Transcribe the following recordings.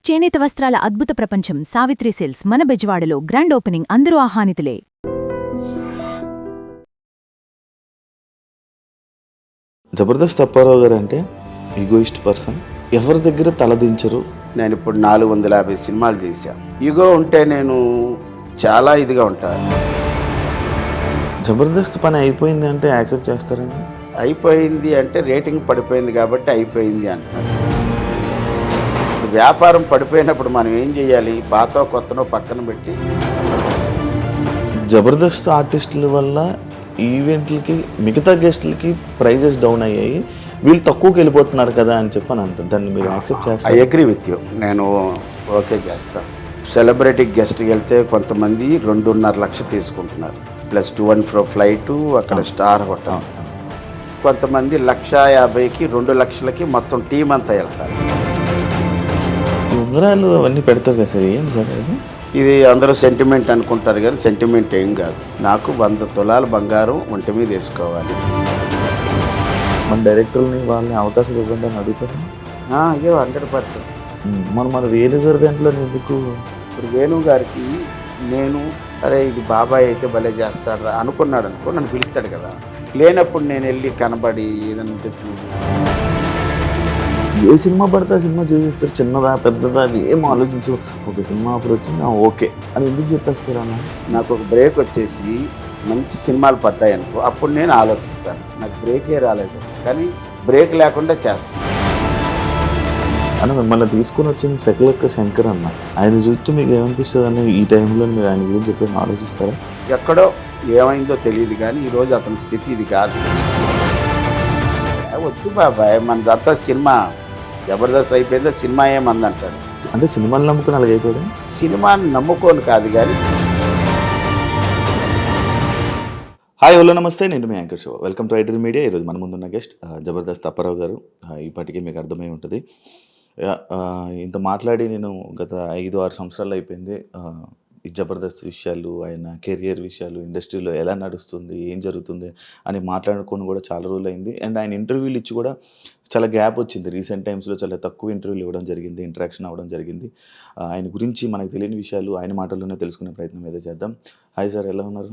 చేనేత వస్త్రాల అద్భుత ప్రపంచం సావిత్రి సిల్క్స్ మన బెజవాడలో గ్రాండ్ ఓపెనింగ్ అందరూ ఆహ్వానితులే. జబర్దస్త్ అప్పారావు గారు అంటే ఈగోయిస్ట్ పర్సన్, ఎవరి దగ్గర తలదించరు. నేను ఇప్పుడు 450 సినిమాలు చేశాను. ఈగో ఉంటే నేను చాలా ఇదిగా ఉంటాను. జబర్దస్త్ పని అయిపోయింది అంటే యాక్సెప్ట్ చేస్తారండి? అయిపోయింది అంటే రేటింగ్ పడిపోయింది కాబట్టి అయిపోయింది అంటారు. వ్యాపారం పడిపోయినప్పుడు మనం ఏం చేయాలి? పాతో కొత్తనో పక్కన పెట్టి. జబర్దస్త్ ఆర్టిస్టుల వల్ల ఈవెంట్లకి మిగతా గెస్టులకి ప్రైజెస్ డౌన్ అయ్యాయి, వీళ్ళు తక్కువకి వెళ్ళిపోతున్నారు కదా అని చెప్పని అంటారు. దాన్ని మీరు యాక్సెప్ట్ చేస్తారు? I agree with you. నేను ఓకే చేస్తాను. సెలబ్రిటీ గెస్ట్కి వెళ్తే కొంతమంది 2.5 లక్షలు తీసుకుంటున్నారు, plus to and fro flight, అక్కడ స్టార్ హోటల్. కొంతమంది 1,50,000కి 2 లక్షలకి మొత్తం టీం అంతా వెళ్తారు. ఉంగరాలు అవన్నీ పెడతారు కదా సార్, ఏం సార్ అది? ఇది అందరూ సెంటిమెంట్ అనుకుంటారు కానీ సెంటిమెంట్ ఏం కాదు. నాకు 100 తులాల బంగారం ఒంటి మీద వేసుకోవాలి. మన డైరెక్టర్ని వాళ్ళని అవకాశం ఇవ్వండి అని అడుగుతారు. అయ్యో 100%. మన వేణు గారి దాంట్లో ఎందుకు? ఇప్పుడు వేణు గారికి నేను అరే ఇది బాబాయ్ అయితే భలే చేస్తాడు అనుకున్నాడు అనుకో, నన్ను పిలుస్తాడు కదా. లేనప్పుడు నేను వెళ్ళి కనబడి ఏదైనా చూడు, ఏ సినిమా పడితే ఆ సినిమా చేసేస్తారు, చిన్నదా పెద్దదా అని ఏం ఆలోచించు. ఒక సినిమా ఆఫర్ వచ్చింది ఓకే అని ఎందుకు చెప్పేస్తారు అన్న? నాకు ఒక బ్రేక్ వచ్చేసి మంచి సినిమాలు పడ్డాయి అనుకో, అప్పుడు నేను ఆలోచిస్తాను. నాకు బ్రేకే రాలేదు కానీ బ్రేక్ లేకుండా చేస్తాను. అని మిమ్మల్ని తీసుకుని వచ్చింది సెకలక్క శంకర్ అన్న. ఆయన చూస్తే మీకు ఏమనిపిస్తుంది అన్న? ఈ టైంలో మీరు ఆయన గురించి చెప్పి ఆలోచిస్తారా? ఎక్కడో ఏమైందో తెలియదు కానీ ఈరోజు అతని స్థితి ఇది కాదు. వద్దు బాబాయ్, మనదంతా సినిమా. జబర్దస్త్ అయిపోయిందో సినిమా ఏమందంటాడు. అంటే సినిమాని నమ్ముకుని అలాగ అయిపోయింది. సినిమాని నమ్ముకోను కాదు కానీ. హాయ్ హలో నమస్తే, నేను మీ యాంకర్ షో. Welcome to iDream media. ఈరోజు మన ముందున్న గెస్ట్ జబర్దస్త్ అప్పారావు గారు. ఇప్పటికీ మీకు అర్థమై ఉంటుంది. ఇంత మాట్లాడి నేను గత 5-6 సంవత్సరాలు అయిపోయింది. ఈ జబర్దస్త్ విషయాలు, ఆయన కెరియర్ విషయాలు, ఇండస్ట్రీలో ఎలా నడుస్తుంది, ఏం జరుగుతుంది అని మాట్లాడుకొని కూడా చాలా రోజులు అయింది. అండ్ ఆయన ఇంటర్వ్యూలు ఇచ్చి కూడా చాలా గ్యాప్ వచ్చింది. రీసెంట్ టైమ్స్లో చాలా తక్కువ ఇంటర్వ్యూలు ఇవ్వడం జరిగింది, ఇంటరాక్షన్ అవ్వడం జరిగింది. ఆయన గురించి మనకు తెలియని విషయాలు ఆయన మాటల్లోనే తెలుసుకునే ప్రయత్నం ఏదో చేద్దాం. హాయ్ సార్, ఎలా ఉన్నారు?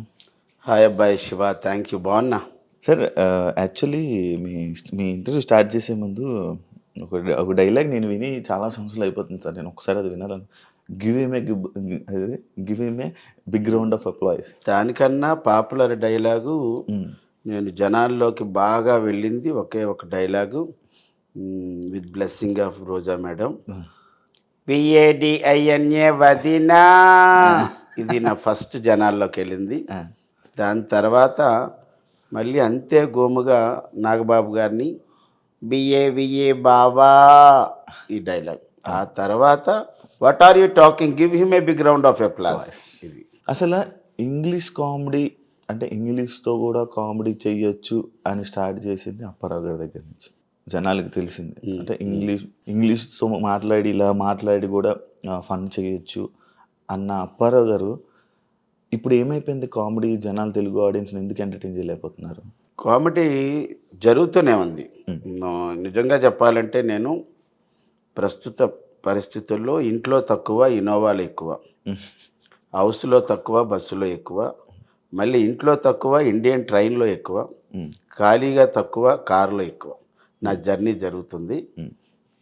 హాయ్ అబ్బాయి శివ, థ్యాంక్ యూ, బాగున్నా సార్. యాక్చువల్లీ మీ ఇంటర్వ్యూ స్టార్ట్ చేసే ముందు ఒక డైలాగ్ నేను విని చాలా సంవత్సరాలు అయిపోతుంది సార్. నేను ఒకసారి అది వినాలను. Give him a big round of applause. దానికన్నా పాపులర్ డైలాగు నేను జనాల్లోకి బాగా వెళ్ళింది ఒకే ఒక dialogue, with blessing of Roja madam, PADINA వదినా. ఇది నా ఫస్ట్ జనాల్లోకి వెళ్ళింది. దాని తర్వాత మళ్ళీ అంతే గోముగా నాగబాబు గారిని BAVA బావా, ఈ డైలాగ్. ఆ తర్వాత what are you talking, give him a big round of applause. ఇది అసలు ఇంగ్లీష్ కామెడీ అంటే ఇంగ్లీష్తో కూడా కామెడీ చెయ్యొచ్చు అని స్టార్ట్ చేసింది అప్పారావు గారి దగ్గర నుంచి జనాలకి తెలిసింది. అంటే ఇంగ్లీష్తో ఇలా మాట్లాడి కూడా ఫన్ చేయొచ్చు అన్న అప్పారావు గారు ఇప్పుడు ఏమైపోయింది? కామెడీ జనాలు తెలుగు ఆడియన్స్ని ఎందుకు ఎంటర్టైన్ చేయలేకపోతున్నారు? కామెడీ జరుగుతూనే ఉంది. నిజంగా చెప్పాలంటే నేను ప్రస్తుత పరిస్థితుల్లో ఇంట్లో తక్కువ, ఇన్నోవాలు ఎక్కువ, హౌస్లో తక్కువ, బస్సులో ఎక్కువ, మళ్ళీ ఇంట్లో తక్కువ, ఇండియన్ ట్రైన్లో ఎక్కువ, ఖాళీగా తక్కువ, కారులో ఎక్కువ. నా జర్నీ జరుగుతుంది.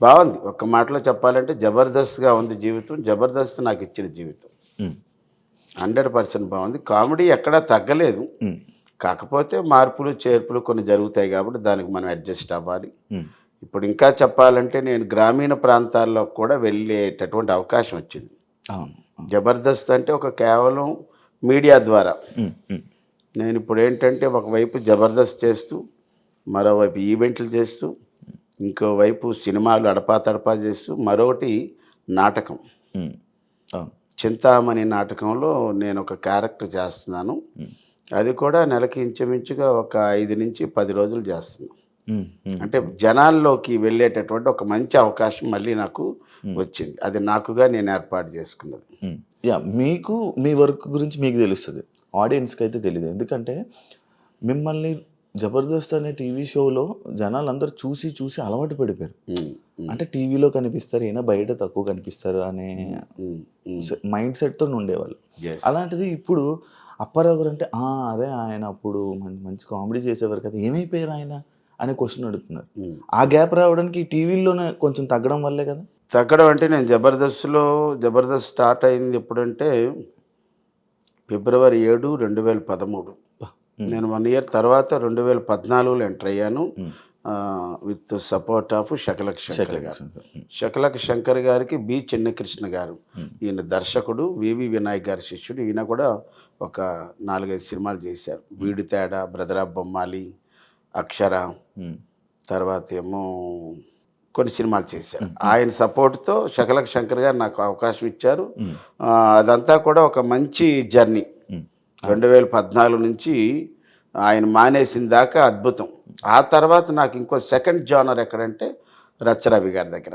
బాగుంది. ఒక్క మాటలో చెప్పాలంటే జబర్దస్త్గా ఉంది జీవితం. జబర్దస్త్ నాకు ఇచ్చిన జీవితం 100% బాగుంది. కామెడీ ఎక్కడా తగ్గలేదు. కాకపోతే మార్పులు చేర్పులు కొన్ని జరుగుతాయి కాబట్టి దానికి మనం అడ్జస్ట్ అవ్వాలి. ఇప్పుడు ఇంకా చెప్పాలంటే నేను గ్రామీణ ప్రాంతాల్లో కూడా వెళ్ళేటటువంటి అవకాశం వచ్చింది. జబర్దస్త్ అంటే ఒక కేవలం మీడియా ద్వారా. నేను ఇప్పుడు ఏంటంటే ఒకవైపు జబర్దస్త్ చేస్తూ, మరోవైపు ఈవెంట్లు చేస్తూ, ఇంకోవైపు సినిమాలు అడపా చేస్తూ, మరొకటి నాటకం. చింతామణి నాటకంలో నేను ఒక క్యారెక్టర్ చేస్తున్నాను. అది కూడా నెలకి ఇంచుమించుగా ఒక 5 నుంచి 10 రోజులు చేస్తున్నాను. అంటే జనాల్లోకి వెళ్ళేటటువంటి ఒక మంచి అవకాశం మళ్ళీ నాకు వచ్చింది. అది నాకుగా నేను ఏర్పాటు చేసుకున్నది. మీకు మీ వర్క్ గురించి మీకు తెలుస్తుంది, ఆడియన్స్కి అయితే తెలియదు. ఎందుకంటే మిమ్మల్ని జబర్దస్త్ అనే టీవీ షోలో జనాలు అందరూ చూసి చూసి అలవాటు పడిపోయారు. అంటే టీవీలో కనిపిస్తారు, ఈయన బయట తక్కువ కనిపిస్తారు అనే మైండ్ సెట్తో ఉండేవాళ్ళు. అలాంటిది ఇప్పుడు అప్పారావు గారు అంటే అరే ఆయన అప్పుడు మంచి కామెడీ చేసేవారు కదా, ఏమైపోయారు ఆయన అనే క్వశ్చన్ అడుగుతున్నారు. ఆ గ్యాప్ రావడానికి ఈ టీవీలోనే కొంచెం తగ్గడం వల్లే కదా. తగ్గడం అంటే నేను జబర్దస్త్ స్టార్ట్ అయింది ఎప్పుడంటే ఫిబ్రవరి 7, 2013. నేను 1 ఇయర్ తర్వాత 2014లో ఎంటర్ అయ్యాను with support of Shakalaka Shankar గారు. శకలక్ శంకర్ గారికి బి చిన్నకృష్ణ గారు, ఈయన దర్శకుడు, వివి వినాయక్ గారి శిష్యుడు. ఈయన కూడా ఒక 4-5 సినిమాలు చేశారు. వీడి తేడా, బ్రదర్ ఆఫ్ బొమ్మాలి, అక్షర, తర్వాత ఏమో కొన్ని సినిమాలు చేశారు. ఆయన సపోర్ట్తో శకలక్ శంకర్ గారు నాకు అవకాశం ఇచ్చారు. అదంతా కూడా ఒక మంచి జర్నీ. 2014 నుంచి ఆయన మానేసిన దాకా అద్భుతం. ఆ తర్వాత నాకు ఇంకో సెకండ్ జానర్ ఎక్కడంటే రచ్చరవి గారి దగ్గర.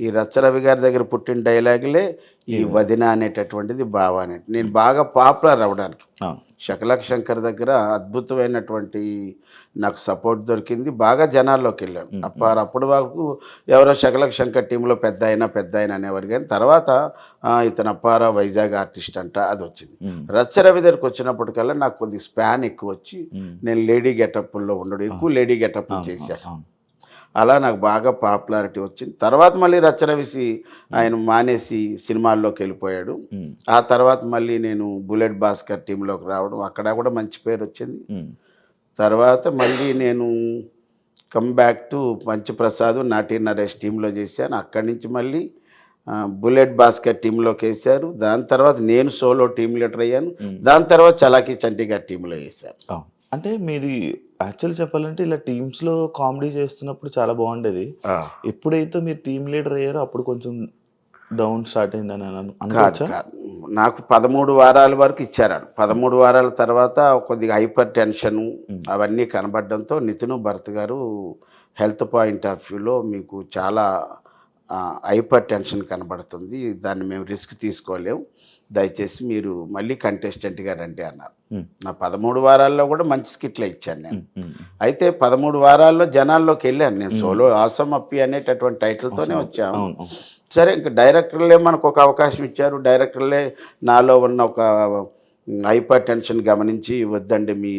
ఈ రచ్చరవి గారి దగ్గర పుట్టిన డైలాగులే ఈ వదిన అనేటటువంటిది, బావ అనేది. నేను బాగా పాపులర్ అవ్వడానికి శకలక్ శంకర్ దగ్గర అద్భుతమైనటువంటి నాకు సపోర్ట్ దొరికింది. బాగా జనాల్లోకి వెళ్ళాను. అప్పటి వరకు ఎవరో శకలక్ శంకర్ టీంలో పెద్ద ఆయన అనేవారు, కానీ తర్వాత ఇతను అప్పారావు వైజాగ్ ఆర్టిస్ట్ అంట, అది వచ్చింది. రచ్చరవి దగ్గరికి వచ్చినప్పటికల్లా నాకు కొద్ది స్పాన్ ఎక్కువ వచ్చి నేను లేడీ గెటప్లో ఉండడం, ఎక్కువ లేడీ గెటప్ చేశాను. అలా నాకు బాగా పాపులారిటీ వచ్చింది. తర్వాత మళ్ళీ రచ్చరవిసి ఆయన మానేసి సినిమాల్లోకి వెళ్ళిపోయాడు. ఆ తర్వాత మళ్ళీ నేను బుల్లెట్ భాస్కర్ టీంలోకి రావడం, అక్కడ కూడా మంచి పేరు వచ్చింది. తర్వాత మళ్ళీ నేను కమ్ బ్యాక్ టు పంచప్రసాద్, నాటి నరేష్ టీంలో చేశాను. అక్కడి నుంచి మళ్ళీ బుల్లెట్ భాస్కర్ టీంలోకి వేశారు. దాని తర్వాత నేను సోలో టీం లీడర్ అయ్యాను. దాని తర్వాత చలాకీ చంటి గారి టీంలో వేశాను. అంటే మీది యాక్చువల్ చెప్పాలంటే ఇలా టీమ్స్లో కామెడీ చేస్తున్నప్పుడు చాలా బాగుండేది. ఎప్పుడైతే మీరు టీం లీడర్ అయ్యారో అప్పుడు కొంచెం డౌన్ స్టార్ట్ అయిందని అనుకోవచ్చా? నాకు 13 వారాల వరకు ఇచ్చారు. 13 వారాల తర్వాత కొద్దిగా హైపర్ టెన్షన్ అవన్నీ కనబడడంతో నితిన్ భరత్ గారు హెల్త్ పాయింట్ ఆఫ్ వ్యూలో మీకు చాలా హైపర్ టెన్షన్ కనబడుతుంది, దాన్ని మేము రిస్క్ తీసుకోలేము, దయచేసి మీరు మళ్ళీ కంటెస్టెంట్గా రండి అన్నారు. నా 13 వారాల్లో కూడా మంచి స్కిట్లే ఇచ్చాను నేను. అయితే 13 వారాల్లో జనాల్లోకి వెళ్ళాను నేను. సోలో ఆసమ్ అప్పి అనేటటువంటి టైటిల్తోనే వచ్చాము. సరే, ఇంకా డైరెక్టర్లే మనకు ఒక అవకాశం ఇచ్చారు. డైరెక్టర్లే నాలో ఉన్న ఒక హైపర్ టెన్షన్ గమనించి, వద్దండి మీ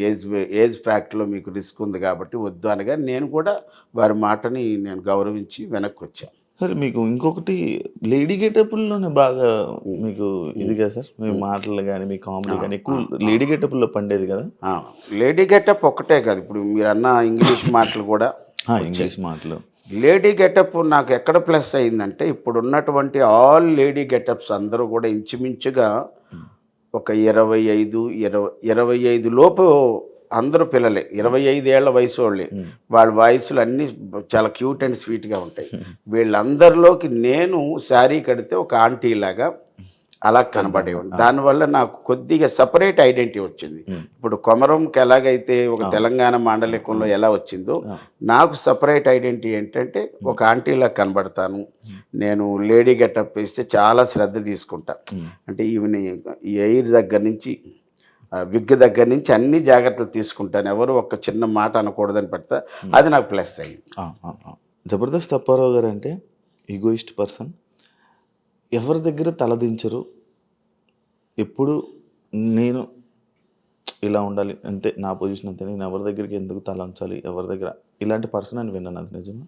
ఏజ్ ఫ్యాక్ట్లో మీకు రిస్క్ ఉంది కాబట్టి వద్దు అనగా నేను కూడా వారి మాటని నేను గౌరవించి వెనక్కి వచ్చాను. సరే, మీకు ఇంకొకటి లేడీ గెటప్లోనే బాగా మీకు ఇది కదా సార్, మీ మాటలు కానీ మీ కామెడీ కానీ ఎక్కువ లేడీ గెటప్లో పండేది కదా. లేడీ గెటప్ ఒక్కటే కాదు, ఇప్పుడు మీరు అన్న ఇంగ్లీష్ మాటలు కూడా ఇంగ్లీష్ మాటలు. లేడీ గెటప్ నాకు ఎక్కడ ప్లస్ అయిందంటే, ఇప్పుడు ఉన్నటువంటి ఆల్ లేడీ గెటప్స్ అందరూ కూడా ఇంచుమించుగా ఒక 25 లోపు అందరూ పిల్లలే, 25 ఏళ్ల వయసు వాళ్ళే. వాళ్ళ వయసులు అన్నీ చాలా క్యూట్ అండ్ స్వీట్గా ఉంటాయి. వీళ్ళందరిలోకి నేను శారీ కడితే ఒక ఆంటీ లాగా అలా కనబడేవాడు. దానివల్ల నాకు కొద్దిగా సపరేట్ ఐడెంటిటీ వచ్చింది. ఇప్పుడు కొమరంకి ఎలాగైతే ఒక తెలంగాణ మాండలికంలో ఎలా వచ్చిందో, నాకు సపరేట్ ఐడెంటిటీ ఏంటంటే ఒక ఆంటీలా కనబడతాను. నేను లేడీ గెటప్ వేస్తే చాలా శ్రద్ధ తీసుకుంటా. అంటే ఈవెన్ ఎయిర్ దగ్గర నుంచి విగ్ దగ్గర నుంచి అన్ని జాగ్రత్తలు తీసుకుంటాను. ఎవరు ఒక చిన్న మాట అనకూడదని పెడతా, అది నాకు ప్లస్ అయ్యింది. జబర్దస్త్ అప్పారావు గారు అంటే ఈగోయిస్ట్ పర్సన్, ఎవరి దగ్గర తలదించరు. ఎప్పుడు నేను ఇలా ఉండాలి అంతే, నా పొజిషన్ అంతే, నేను ఎవరి దగ్గరికి ఎందుకు తల ఉంచాలి, ఎవరి దగ్గర ఇలాంటి పర్సన్ అని విన్నాను. అది నిజమా?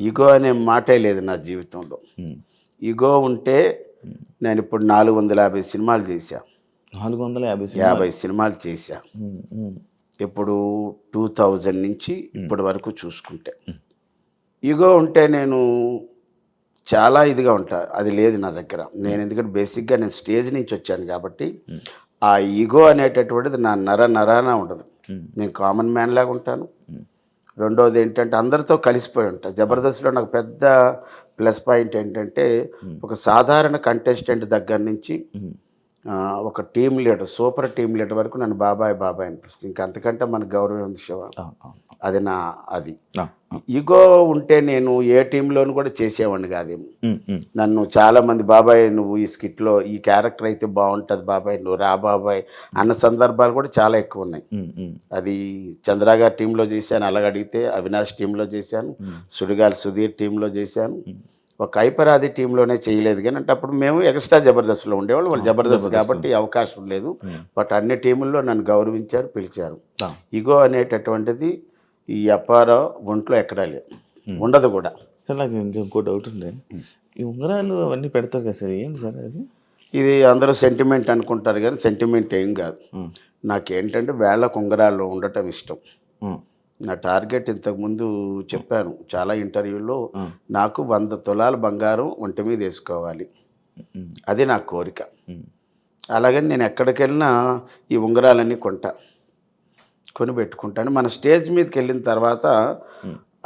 ఈగో అనే మాటే లేదు నా జీవితంలో. ఈగో ఉంటే నేను ఇప్పుడు 450 సినిమాలు చేశాను. 450 సినిమాలు చేశా. ఇప్పుడు 2000 నుంచి ఇప్పటి వరకు చూసుకుంటే ఈగో ఉంటే నేను చాలా ఇదిగా ఉంటా. అది లేదు నా దగ్గర. నేను ఎందుకంటే బేసిక్గా నేను స్టేజ్ నుంచి వచ్చాను కాబట్టి ఆ ఈగో అనేటటువంటిది నా నరాన ఉండదు. నేను కామన్ మ్యాన్ లాగా ఉంటాను. రెండోది ఏంటంటే అందరితో కలిసిపోయి ఉంటా. జబర్దస్త్లో నాకు పెద్ద ప్లస్ పాయింట్ ఏంటంటే, ఒక సాధారణ కంటెస్టెంట్ దగ్గర నుంచి ఒక team leader, super team leader వరకు నన్ను బాబాయ్ అనిపిస్తుంది. ఇంకా అంతకంటే మనకు గౌరవం ఉంది శివ. అది నా అది ఆ, ఈగో ఉంటే నేను ఏ టీంలోనూ కూడా చేసేవాడిని కాదేమో. ఉమ్, ఉమ్, నన్ను చాలామంది బాబాయ్ నువ్వు ఈ స్కిట్లో ఈ క్యారెక్టర్ అయితే బాగుంటుంది బాబాయ్ నువ్వు రా బాబాయ్ అన్న సందర్భాలు కూడా చాలా ఎక్కువ ఉన్నాయి. ఉమ్, ఉమ్, అది చంద్ర గారి టీంలో చేశాను, అలాగ అడిగితే అవినాష్ టీంలో చేశాను, సుడిగాలి సుధీర్ టీంలో చేశాను, ఒక ఐపరాది టీంలోనే చేయలేదు. కానీ అంటే అప్పుడు మేము ఎక్స్ట్రా జబర్దస్త్లో ఉండేవాళ్ళు, వాళ్ళు జబర్దస్త్ కాబట్టి అవకాశం లేదు. బట్ అన్ని టీముల్లో నన్ను గౌరవించారు, పిలిచారు. ఆ, ఈగో అనేటటువంటిది ఈ అప్పారావు ఒంట్లో ఎక్కడా లేదు, ఉండదు కూడా. సార్ నాకు ఇంకో డౌట్ ఉండే, ఈ ఉంగరాలు అవన్నీ పెడతారు కదా సార్, ఏంటి సార్ అది? ఇది అందరూ సెంటిమెంట్ అనుకుంటారు కానీ సెంటిమెంట్ ఏం కాదు. నాకేంటంటే వేళ్ళకు ఉంగరాలు ఉండటం ఇష్టం. నా టార్గెట్ ఇంతకుముందు చెప్పాను చాలా ఇంటర్వ్యూలో, నాకు 100 తులాల బంగారం ఒంటి మీద వేసుకోవాలి, అది నా కోరిక. అలాగని నేను ఎక్కడికి వెళ్ళినా ఈ ఉంగరాలన్నీ కొని పెట్టుకుంటాను. మన స్టేజ్ మీదకి వెళ్ళిన తర్వాత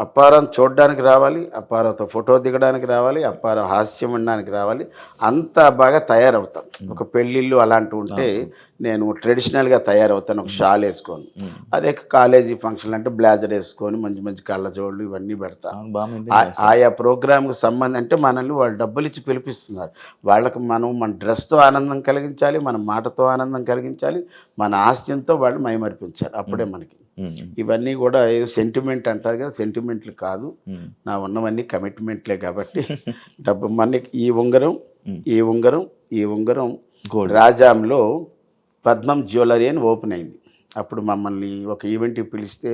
అప్పారావు చూడడానికి రావాలి, అప్పారావుతో ఫోటో దిగడానికి రావాలి, అప్పారావు హాస్యం వినడానికి రావాలి, అంత బాగా తయారవుతాం. ఒక పెళ్ళిళ్ళు అలాంటివి ఉంటే నేను ట్రెడిషనల్గా తయారవుతాను, ఒక షాల్ వేసుకొని. అదే కాలేజీ ఫంక్షన్ అంటే బ్లేజర్ వేసుకొని మంచి మంచి కళ్ళజోళ్ళు ఇవన్నీ పెడతాను. ఆయా ప్రోగ్రామ్కి సంబంధం అంటే మనల్ని వాళ్ళు డబ్బులు ఇచ్చి పిలిపిస్తున్నారు, వాళ్ళకి మనం మన డ్రెస్తో ఆనందం కలిగించాలి, మన మాటతో ఆనందం కలిగించాలి, మన ఆస్తితో వాళ్ళు మైమరిపించాలి, అప్పుడే మనకి. ఇవన్నీ కూడా ఏదో సెంటిమెంట్ అంటారు కదా, సెంటిమెంట్లు కాదు, నా ఉన్నవన్నీ కమిట్మెంట్లే. కాబట్టి డబ్బు మనకి ఈ ఉంగరం ఈ ఉంగరం ఈ ఉంగరం రాజాంలో పద్మం జ్యువెలరీ అని ఓపెన్ అయింది. అప్పుడు మమ్మల్ని ఒక ఈవెంట్కి పిలిస్తే